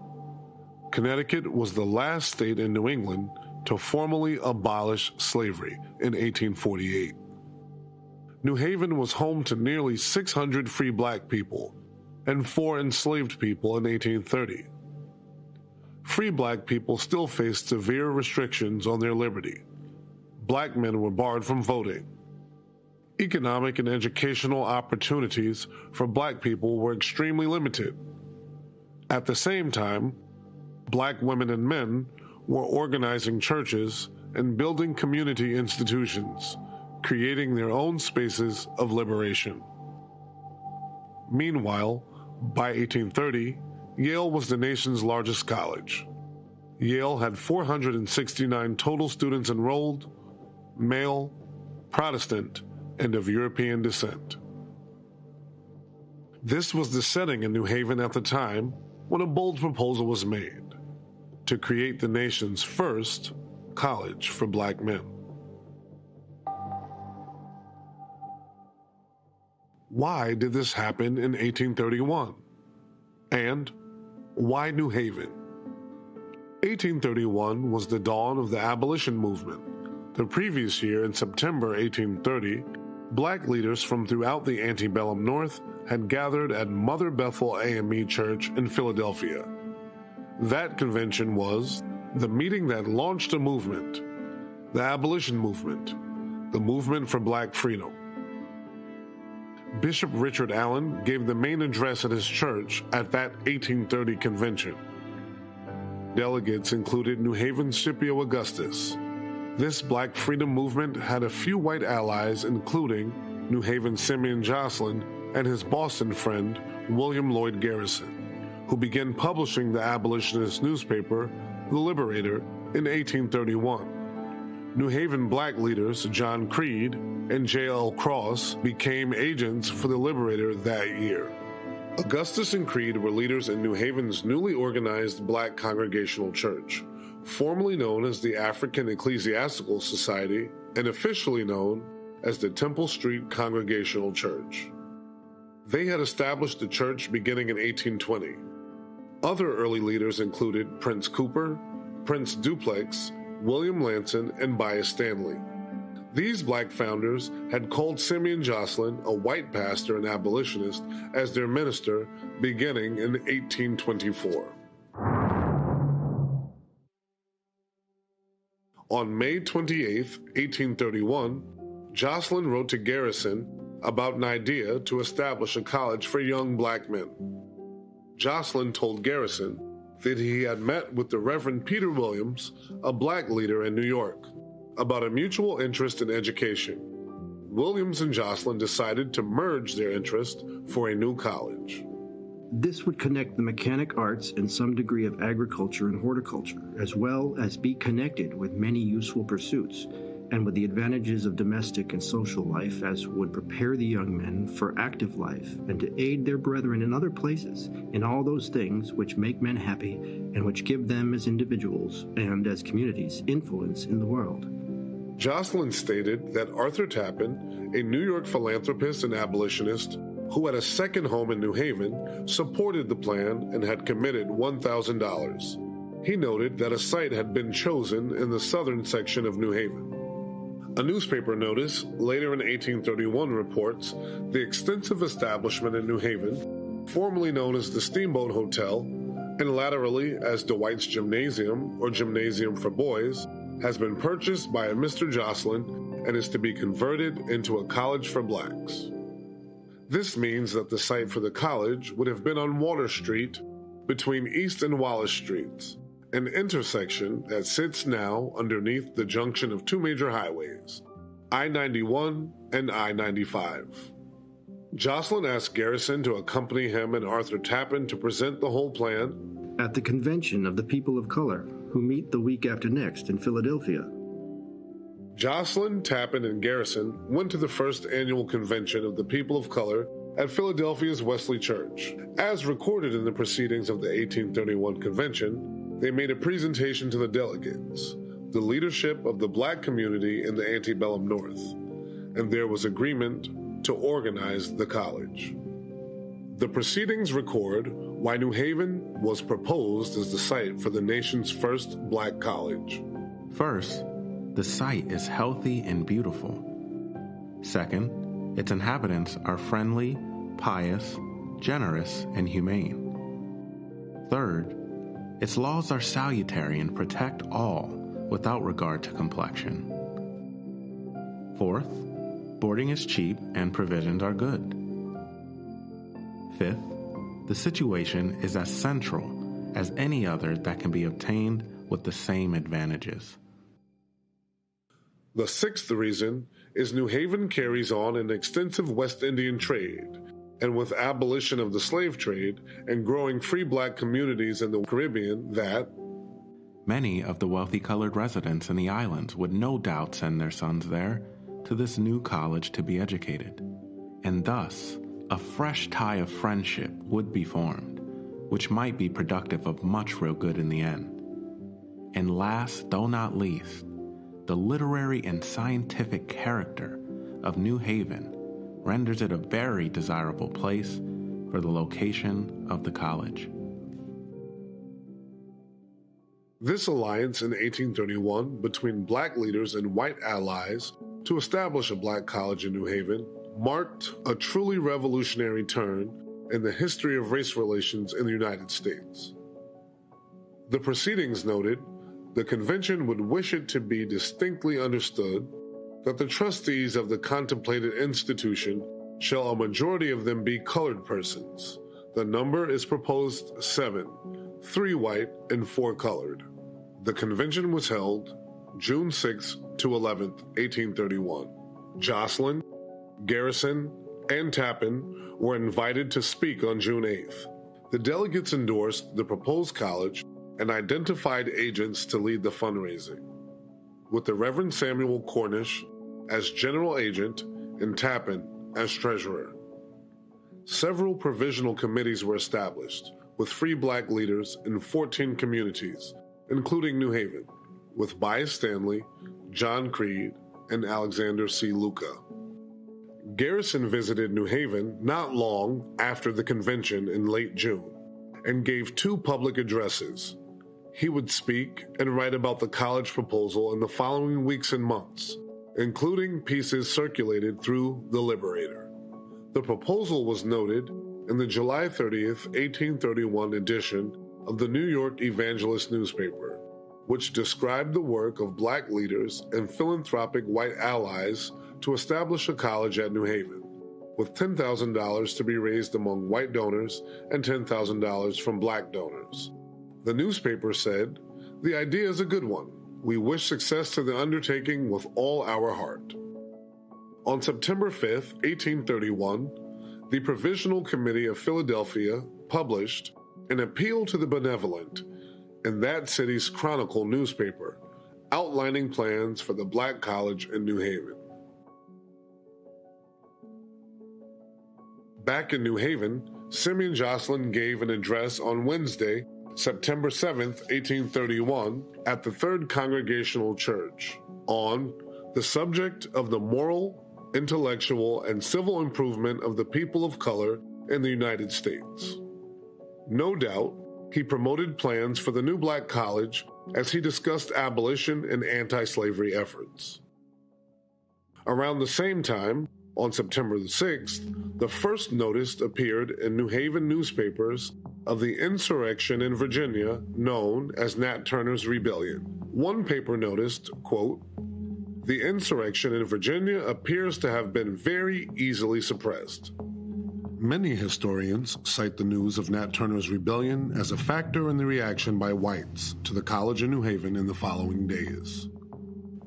Connecticut was the last state in New England to formally abolish slavery in 1848. New Haven was home to nearly 600 free black people and 4 enslaved people in 1830. Free black people still faced severe restrictions on their liberty. Black men were barred from voting. Economic and educational opportunities for black people were extremely limited. At the same time, black women and men were organizing churches and building community institutions, creating their own spaces of liberation. Meanwhile, by 1830, Yale was the nation's largest college. Yale had 469 total students enrolled, male, Protestant, and of European descent. This was the setting in New Haven at the time when a bold proposal was made. to create the nation's first college for black men. Why did this happen in 1831? And why New Haven? 1831 was the dawn of the abolition movement. The previous year, in September 1830, black leaders from throughout the antebellum North had gathered at Mother Bethel AME Church in Philadelphia. That convention was the meeting that launched a movement, the abolition movement, the movement for black freedom. Bishop Richard Allen gave the main address at his church at that 1830 convention. Delegates included New Haven's Scipio Augustus. This black freedom movement had a few white allies, including New Haven's Simeon Jocelyn and his Boston friend, William Lloyd Garrison, who began publishing the abolitionist newspaper, The Liberator, in 1831. New Haven black leaders John Creed and J.L. Cross became agents for the Liberator that year. Augustus and Creed were leaders in New Haven's newly organized Black Congregational Church, formerly known as the African Ecclesiastical Society and officially known as the Temple Street Congregational Church. They had established the church beginning in 1820. Other early leaders included Prince Cooper, Prince Duplex, William Lanson, and Bias Stanley. These black founders had called Simeon Jocelyn, a white pastor and abolitionist, as their minister beginning in 1824. On May 28, 1831, Jocelyn wrote to Garrison about an idea to establish a college for young black men. Jocelyn told Garrison that he had met with the Reverend Peter Williams, a black leader in New York, about a mutual interest in education. Williams and Jocelyn decided to merge their interest for a new college. This would connect the mechanic arts and some degree of agriculture and horticulture, as well as be connected with many useful pursuits, and with the advantages of domestic and social life, as would prepare the young men for active life and to aid their brethren in other places in all those things which make men happy and which give them as individuals and as communities influence in the world. Jocelyn stated that Arthur Tappan, a New York philanthropist and abolitionist who had a second home in New Haven, supported the plan and had committed $1,000. He noted that a site had been chosen in the southern section of New Haven. A newspaper notice later in 1831 reports the extensive establishment in New Haven, formerly known as the Steamboat Hotel, and laterally as Dwight's Gymnasium or Gymnasium for Boys, has been purchased by a Mr. Jocelyn and is to be converted into a college for blacks. This means that the site for the college would have been on Water Street between East and Wallace Streets, an intersection that sits now underneath the junction of two major highways, I-91 and I-95. Jocelyn asked Garrison to accompany him and Arthur Tappan to present the whole plan at the Convention of the People of Color, who meet the week after next in Philadelphia. Jocelyn, Tappan, and Garrison went to the first annual convention of the People of Color at Philadelphia's Wesley Church. As recorded in the proceedings of the 1831 convention, they made a presentation to the delegates, the leadership of the black community in the antebellum North, and there was agreement to organize the college. The proceedings record why New Haven was proposed as the site for the nation's first black college. First, the site is healthy and beautiful. Second, its inhabitants are friendly, pious, generous, and humane. Third, its laws are salutary and protect all without regard to complexion. Fourth, boarding is cheap and provisions are good. Fifth, the situation is as central as any other that can be obtained with the same advantages. The sixth reason is New Haven carries on an extensive West Indian trade, and with abolition of the slave trade and growing free black communities in the Caribbean that many of the wealthy colored residents in the islands would no doubt send their sons there to this new college to be educated, and thus a fresh tie of friendship would be formed, which might be productive of much real good in the end. And last, though not least, the literary and scientific character of New Haven renders it a very desirable place for the location of the college. This alliance in 1831 between black leaders and white allies to establish a black college in New Haven marked a truly revolutionary turn in the history of race relations in the United States. The proceedings noted, the convention would wish it to be distinctly understood that the trustees of the contemplated institution shall a majority of them be colored persons. The number is proposed 7, 3 white and 4 colored. The convention was held June 6 to 11th, 1831. Jocelyn, Garrison, and Tappan were invited to speak on June 8th. The delegates endorsed the proposed college and identified agents to lead the fundraising, with the Reverend Samuel Cornish as general agent and Tappan as treasurer. Several provisional committees were established, with free black leaders in 14 communities, including New Haven, with Bias Stanley, John Creed, and Alexander C. Luca. Garrison visited New Haven not long after the convention in late June and gave 2 public addresses. He would speak and write about the college proposal in the following weeks and months, including pieces circulated through The Liberator. The proposal was noted in the July 30th, 1831 edition of the New York Evangelist newspaper, which described the work of black leaders and philanthropic white allies to establish a college at New Haven, with $10,000 to be raised among white donors and $10,000 from black donors. The newspaper said, "The idea is a good one. We wish success to the undertaking with all our heart." On September 5th, 1831, the Provisional Committee of Philadelphia published an appeal to the benevolent in that city's Chronicle newspaper, outlining plans for the black college in New Haven. Back in New Haven, Simeon Jocelyn gave an address on Wednesday, September 7th, 1831, at the Third Congregational Church on the subject of the moral, intellectual, and civil improvement of the people of color in the United States. No doubt, he promoted plans for the new black college as he discussed abolition and anti-slavery efforts. Around the same time, on September the 6th, the first notice appeared in New Haven newspapers of the insurrection in Virginia known as Nat Turner's Rebellion. One paper noticed, quote, "The insurrection in Virginia appears to have been very easily suppressed." Many historians cite the news of Nat Turner's rebellion as a factor in the reaction by whites to the college in New Haven in the following days.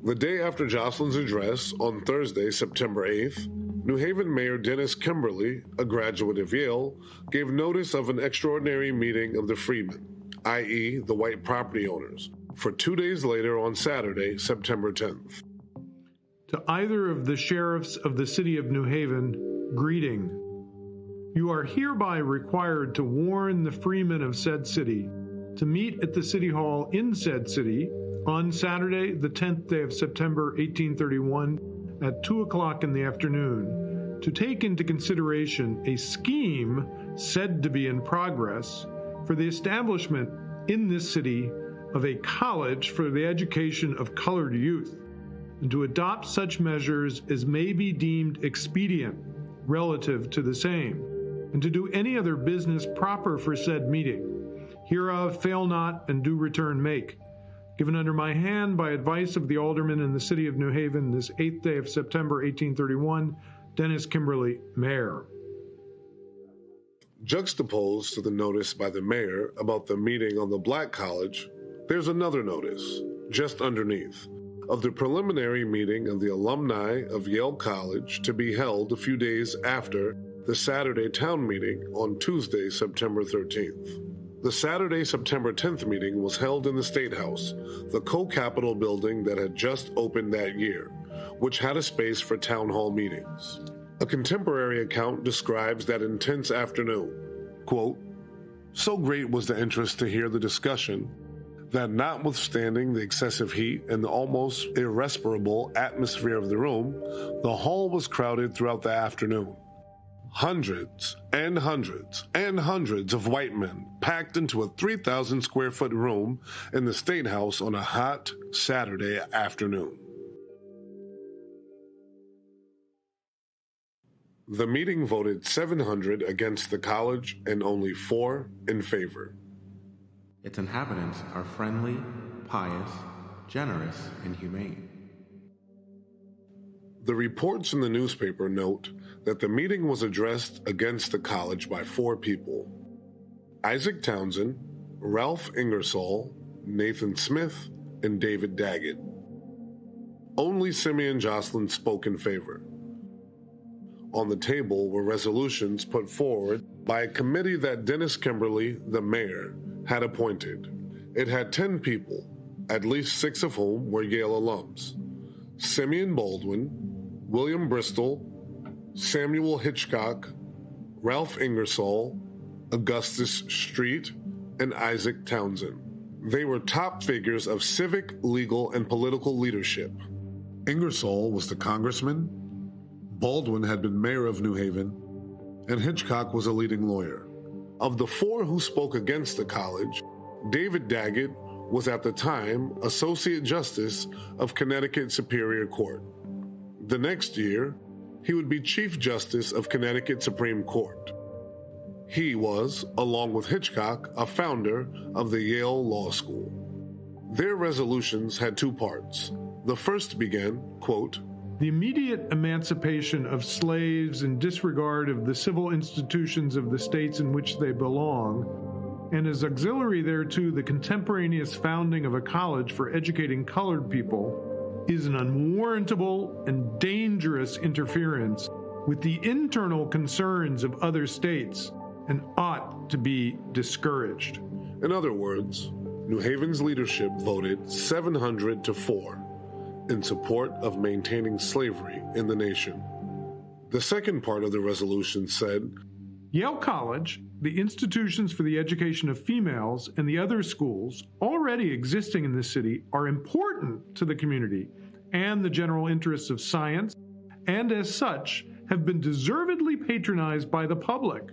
The day after Jocelyn's address, on Thursday, September 8th, New Haven Mayor Dennis Kimberly, a graduate of Yale, gave notice of an extraordinary meeting of the freedmen, i.e. the white property owners, for 2 days later on Saturday, September 10th. To either of the sheriffs of the city of New Haven, greeting. You are hereby required to warn the freemen of said city to meet at the city hall in said city on Saturday, the 10th day of September, 1831, at 2 o'clock in the afternoon, to take into consideration a scheme said to be in progress for the establishment in this city of a college for the education of colored youth, and to adopt such measures as may be deemed expedient relative to the same, and to do any other business proper for said meeting. Hereof fail not, and do return make. Given under my hand by advice of the aldermen in the city of New Haven this 8th day of September, 1831, Dennis Kimberly, Mayor. Juxtaposed to the notice by the mayor about the meeting on the black college, there's another notice, just underneath, of the preliminary meeting of the alumni of Yale College to be held a few days after the Saturday town meeting on Tuesday, September 13th. The Saturday, September 10th meeting was held in the State House, the co-capitol building that had just opened that year, which had a space for town hall meetings. A contemporary account describes that intense afternoon. Quote, "So great was the interest to hear the discussion that notwithstanding the excessive heat and the almost irrespirable atmosphere of the room, the hall was crowded throughout the afternoon. Hundreds and hundreds and hundreds of white men packed into a 3,000 square foot room in the State House on a hot Saturday afternoon. The meeting voted 700 against the college and only 4 in favor. Its inhabitants are friendly, pious, generous, and humane. The reports in the newspaper note that the meeting was addressed against the college by 4 people: Isaac Townsend, Ralph Ingersoll, Nathan Smith, and David Daggett. Only Simeon Jocelyn spoke in favor. On the table were resolutions put forward by a committee that Dennis Kimberly, the mayor, had appointed. It had 10 people, at least 6 of whom were Yale alums: Simeon Baldwin, William Bristol, Samuel Hitchcock, Ralph Ingersoll, Augustus Street, and Isaac Townsend. They were top figures of civic, legal, and political leadership. Ingersoll was the congressman, Baldwin had been mayor of New Haven, and Hitchcock was a leading lawyer. Of the 4 who spoke against the college, David Daggett was at the time Associate Justice of Connecticut Superior Court. The next year, he would be Chief Justice of Connecticut Supreme Court. He was, along with Hitchcock, a founder of the Yale Law School. Their resolutions had 2 parts. The first began, quote, "The immediate emancipation of slaves in disregard of the civil institutions of the states in which they belong, and as auxiliary thereto the contemporaneous founding of a college for educating colored people, is an unwarrantable and dangerous interference with the internal concerns of other states and ought to be discouraged." In other words, New Haven's leadership voted 700 to 4 in support of maintaining slavery in the nation. The second part of the resolution said, Yale College, the institutions for the education of females, and the other schools already existing in this city are important to the community and the general interests of science, and as such have been deservedly patronized by the public.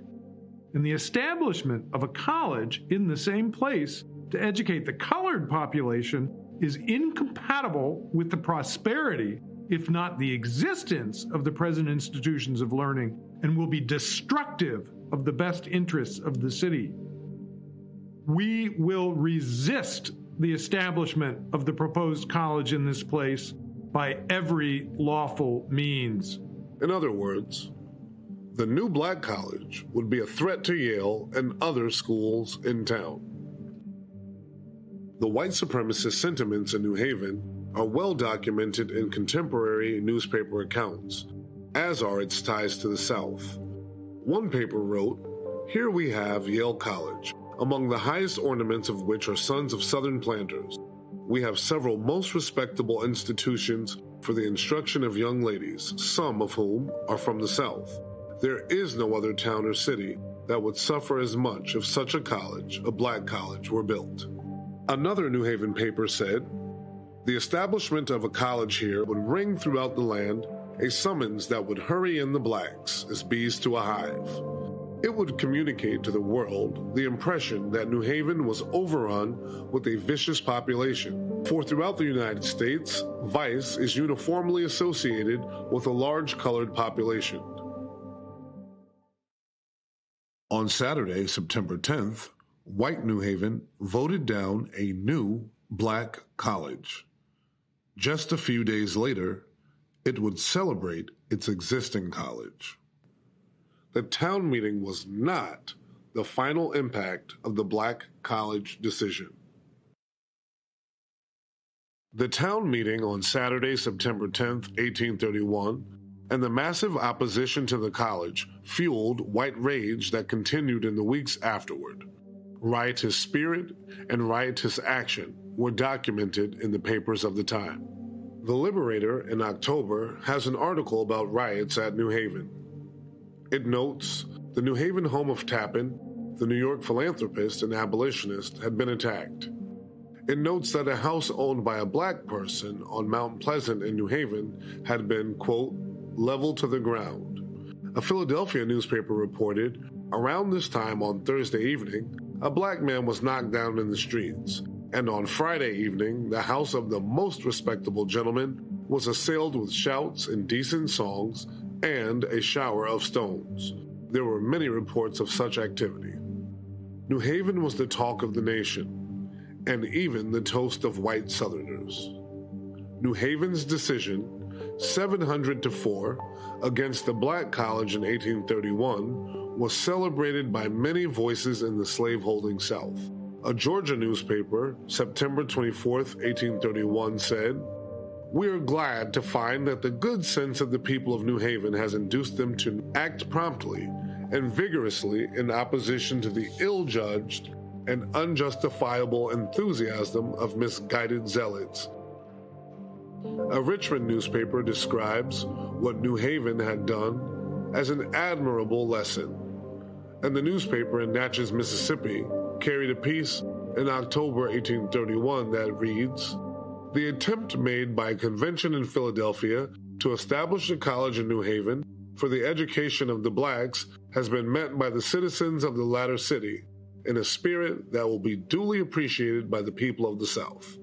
And the establishment of a college in the same place to educate the colored population is incompatible with the prosperity, if not the existence, of the present institutions of learning, and will be destructive of the best interests of the city. We will resist the establishment of the proposed college in this place by every lawful means. In other words, the new black college would be a threat to Yale and other schools in town. The white supremacist sentiments in New Haven are well documented in contemporary newspaper accounts, as are its ties to the South. One paper wrote, "Here we have Yale College, among the highest ornaments of which are sons of Southern planters. We have several most respectable institutions for the instruction of young ladies, some of whom are from the South. There is no other town or city that would suffer as much if such a college, a black college, were built." Another New Haven paper said, "The establishment of a college here would ring throughout the land a summons that would hurry in the blacks as bees to a hive. It would communicate to the world the impression that New Haven was overrun with a vicious population, for throughout the United States, vice is uniformly associated with a large colored population." On Saturday, September 10th, white New Haven voted down a new black college. Just a few days later, it would celebrate its existing college. The town meeting was not the final impact of the black college decision. The town meeting on Saturday, September 10th, 1831, and the massive opposition to the college fueled white rage that continued in the weeks afterward. Riotous spirit and riotous action were documented in the papers of the time. The Liberator in October has an article about riots at New Haven. It notes, the New Haven home of Tappan, the New York philanthropist and abolitionist, had been attacked. It notes that a house owned by a black person on Mount Pleasant in New Haven had been, quote, leveled to the ground. A Philadelphia newspaper reported, around this time on Thursday evening, a black man was knocked down in the streets, and on Friday evening, the house of the most respectable gentleman was assailed with shouts, indecent songs, and a shower of stones. There were many reports of such activity. New Haven was the talk of the nation, and even the toast of white Southerners. New Haven's decision, 700-4, against the black college in 1831 was celebrated by many voices in the slaveholding South. A Georgia newspaper, September 24, 1831, said, "We are glad to find that the good sense of the people of New Haven has induced them to act promptly and vigorously in opposition to the ill-judged and unjustifiable enthusiasm of misguided zealots." A Richmond newspaper describes what New Haven had done as an admirable lesson, and the newspaper in Natchez, Mississippi, carried a piece in October 1831 that reads, "The attempt made by a convention in Philadelphia to establish a college in New Haven for the education of the blacks has been met by the citizens of the latter city in a spirit that will be duly appreciated by the people of the South."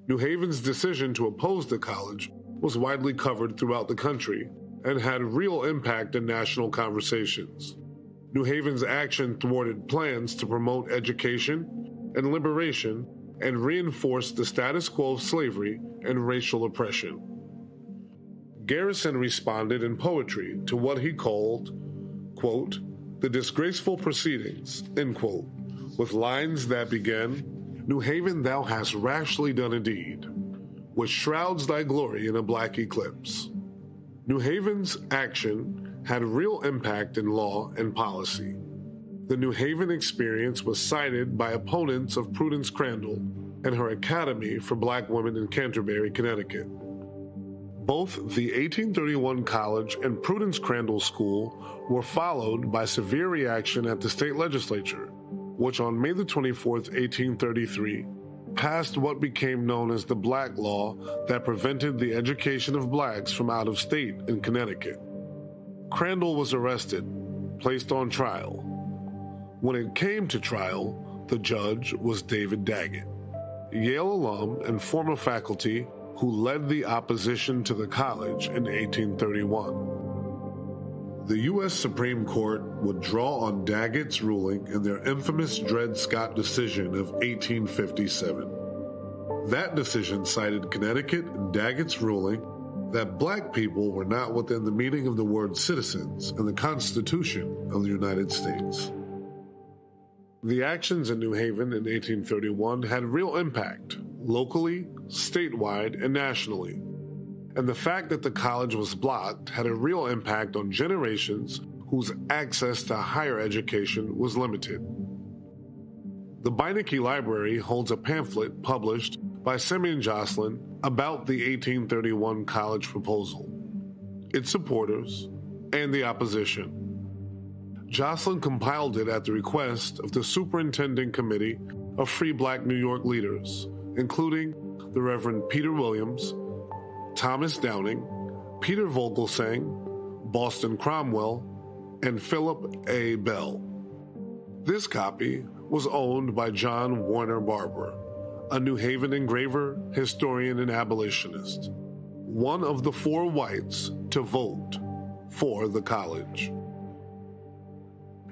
New Haven's decision to oppose the college was widely covered throughout the country and had real impact in national conversations. New Haven's action thwarted plans to promote education and liberation and reinforce the status quo of slavery and racial oppression. Garrison responded in poetry to what he called, quote, "the disgraceful proceedings," end quote, with lines that began, "New Haven, thou hast rashly done a deed, which shrouds thy glory in a black eclipse." New Haven's action had real impact in law and policy. The New Haven experience was cited by opponents of Prudence Crandall and her Academy for Black Women in Canterbury, Connecticut. Both the 1831 College and Prudence Crandall School were followed by severe reaction at the state legislature, which on May 24, 1833, passed what became known as the Black Law that prevented the education of blacks from out of state in Connecticut. Crandall was arrested, placed on trial. When it came to trial, the judge was David Daggett, Yale alum and former faculty who led the opposition to the college in 1831. The U.S. Supreme Court would draw on Daggett's ruling in their infamous Dred Scott decision of 1857. That decision cited Connecticut and Daggett's ruling that black people were not within the meaning of the word citizens in the Constitution of the United States. The actions in New Haven in 1831 had real impact, locally, statewide, and nationally. And the fact that the college was blocked had a real impact on generations whose access to higher education was limited. The Beinecke Library holds a pamphlet published by Simeon Jocelyn about the 1831 college proposal, its supporters, and the opposition. Jocelyn compiled it at the request of the Superintending Committee of Free Black New York leaders, including the Reverend Peter Williams, Thomas Downing, Peter Vogelsang, Boston Cromwell, and Philip A. Bell. This copy was owned by John Warner Barber, a New Haven engraver, historian, and abolitionist, one of the 4 whites to vote for the college.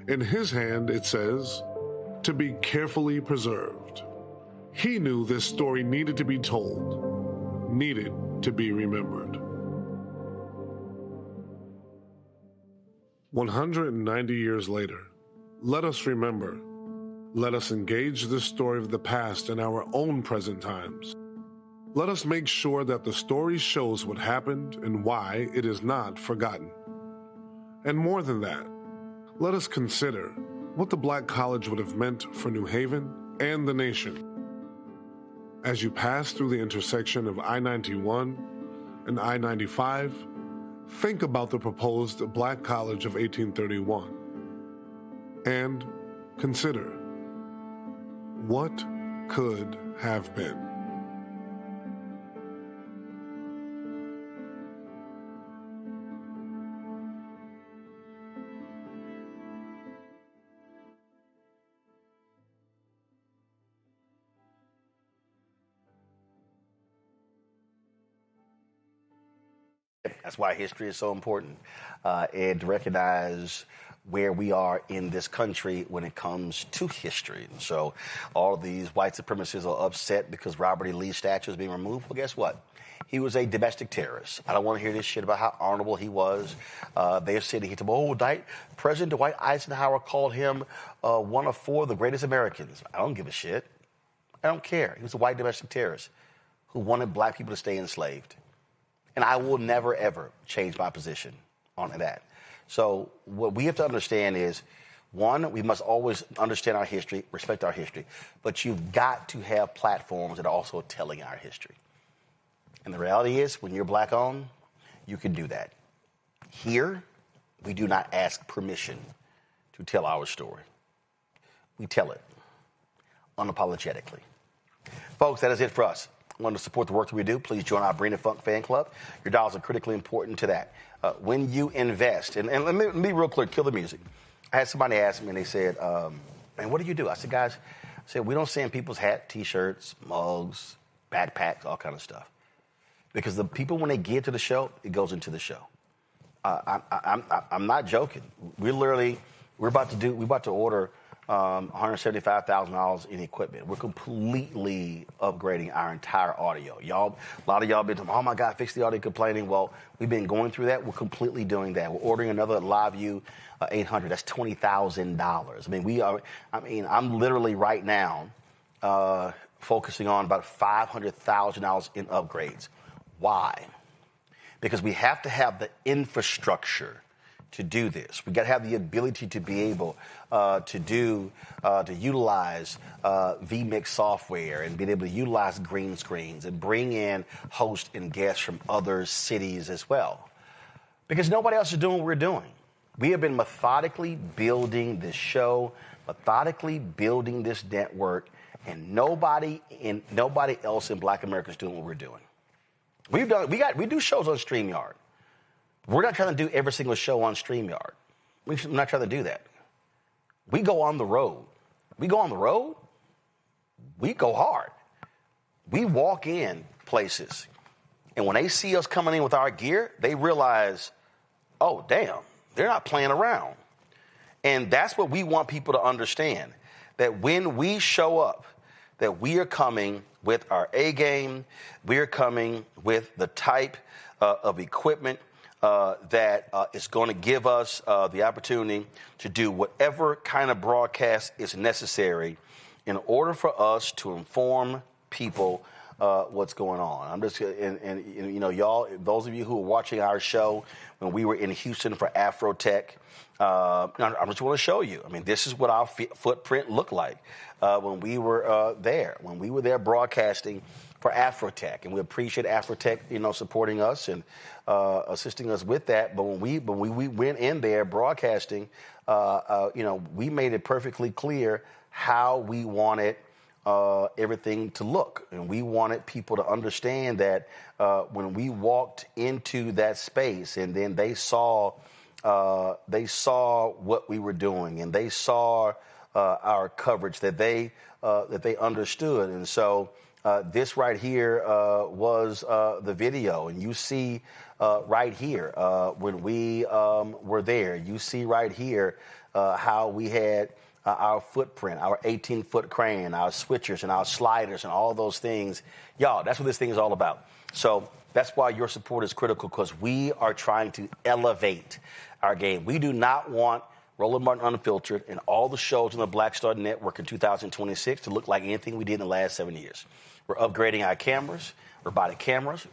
In his hand, it says, "To be carefully preserved." He knew this story needed to be told, needed to be remembered. 190 years later, let us remember. Let us engage this story of the past in our own present times. Let us make sure that the story shows what happened and why it is not forgotten. And more than that, let us consider what the Black College would have meant for New Haven and the nation. As you pass through the intersection of I-91 and I-95, think about the proposed Black College of 1831 and consider, what could have been. That's why history is so important, and to recognize where we are in this country when it comes to history. And so all of these white supremacists are upset because Robert E. Lee's statue is being removed. Well, guess what? He was a domestic terrorist. I don't want to hear this shit about how honorable he was. They're sitting here, President Dwight Eisenhower called him one of four of the greatest Americans. I don't give a shit. I don't care. He was a white domestic terrorist who wanted black people to stay enslaved. And I will never, ever change my position on that. So what we have to understand is, one, we must always understand our history, respect our history, but you've got to have platforms that are also telling our history. And the reality is, when you're black-owned, you can do that. Here, we do not ask permission to tell our story. We tell it unapologetically. Folks, that is it for us. Want to support the work that we do, please join our Bring the Funk fan club. Your dollars are critically important to that. When you invest, and let me be real clear, kill the music. I had somebody ask me, and they said, man, what do you do? I said, guys, we don't send people's hats, T-shirts, mugs, backpacks, all kind of stuff. Because the people, when they get to the show, it goes into the show. I'm not joking. We're about to order $175,000 in equipment. We're completely upgrading our entire audio. A lot of y'all been talking, oh my God, fix the audio, complaining. Well, we've been going through that. We're completely doing that. We're ordering another LiveView 800. That's $20,000. I'm literally right now focusing on about $500,000 in upgrades. Why? Because we have to have the infrastructure to do this. We got to have the ability to be able to utilize vMix software and be able to utilize green screens and bring in hosts and guests from other cities as well. Because nobody else is doing what we're doing. We have been methodically building this show, methodically building this network, and nobody else in Black America is doing what we're doing. We do shows on StreamYard. We're not trying to do every single show on StreamYard. We're not trying to do that. We go on the road. We go hard. We walk in places, and when they see us coming in with our gear, they realize, oh, damn, they're not playing around. And that's what we want people to understand, that when we show up, that we are coming with our A game, we are coming with the type of equipment that is going to give us the opportunity to do whatever kind of broadcast is necessary in order for us to inform people what's going on. I'm just, and y'all, those of you who are watching our show when we were in Houston for Afrotech, I just want to show you. I mean, this is what our footprint looked like when we were there. When we were there broadcasting for Afrotech, and we appreciate Afrotech, supporting us and assisting us with that. But when we went in there broadcasting, we made it perfectly clear how we wanted everything to look, and we wanted people to understand that when we walked into that space, and then they saw what we were doing, and they saw our coverage, that they understood, and so. This right here was the video, and you see right here when we were there. You see right here how we had our footprint, our 18-foot crane, our switchers and our sliders and all those things. Y'all, that's what this thing is all about. So that's why your support is critical, because we are trying to elevate our game. We do not want Roland Martin Unfiltered and all the shows on the Black Star Network in 2026 to look like anything we did in the last 7 years. We're upgrading our cameras, robotic cameras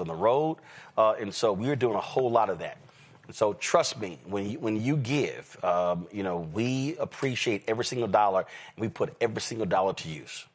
on the road, and so we're doing a whole lot of that. And so trust me, when you give, we appreciate every single dollar, and we put every single dollar to use.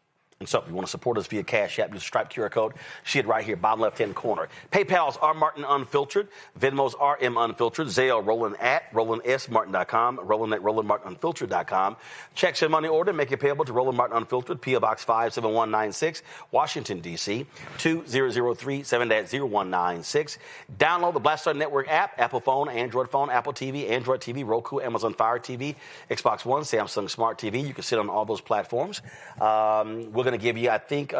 And so if you want to support us via Cash App, use the Stripe QR code. See it right here, bottom left-hand corner. PayPal's R. Martin Unfiltered. Venmo's RM Unfiltered. Zelle, Roland at RolandSMartin.com. Roland at RolandMartinUnfiltered.com. Checks and money order, make it payable to Roland Martin Unfiltered, P.O. Box 57196, Washington, D.C. 20037-0196. Download the Black Star Network app, Apple phone, Android phone, Apple TV, Android TV, Roku, Amazon Fire TV, Xbox One, Samsung Smart TV. You can sit on all those platforms. We're going to give you, I think we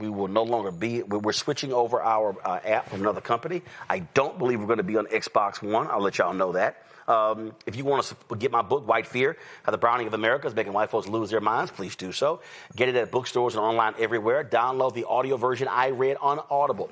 will no longer be, we're switching over our app from another company. I don't believe we're going to be on Xbox One. I'll let y'all know that. If you want to get my book, White Fear, How the Browning of America is Making White Folks Lose Their Minds, please do so. Get it at bookstores and online everywhere. Download the audio version I read on Audible.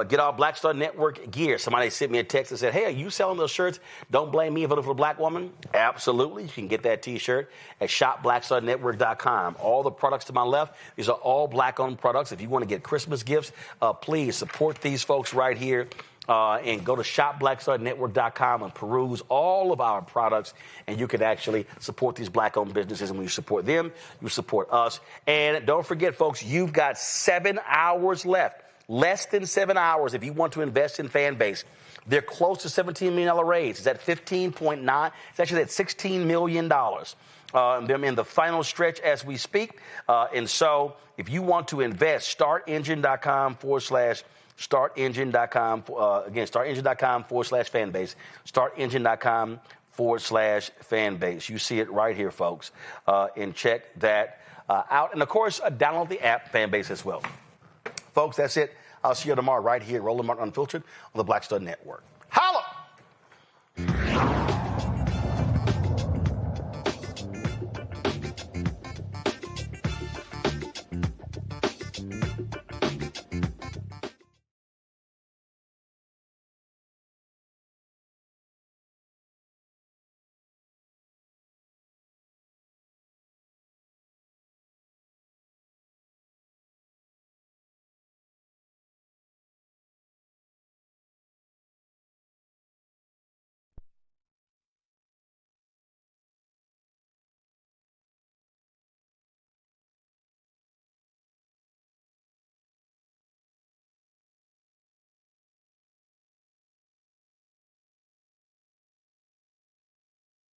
Get our Black Star Network gear. Somebody sent me a text and said, hey, are you selling those shirts? Don't blame me for a black woman. Absolutely. You can get that T-shirt at shopblackstarnetwork.com. All the products to my left, these are all black-owned products. If you want to get Christmas gifts, please support these folks right here. And go to shopblackstarnetwork.com and peruse all of our products, and you can actually support these black-owned businesses. And when you support them, you support us. And don't forget, folks, you've got 7 hours left, less than 7 hours if you want to invest in Fanbase. They're close to $17 million raise. It's at 15.9. It's actually at $16 million. They're in the final stretch as we speak. And so if you want to invest, startengine.com/startengine.com, again, startengine.com/fanbase, startengine.com/fanbase. You see it right here, folks, and check that out. And, of course, download the app, Fanbase, as well. Folks, that's it. I'll see you tomorrow right here, Roland Martin Unfiltered on the Black Star Network. Holla!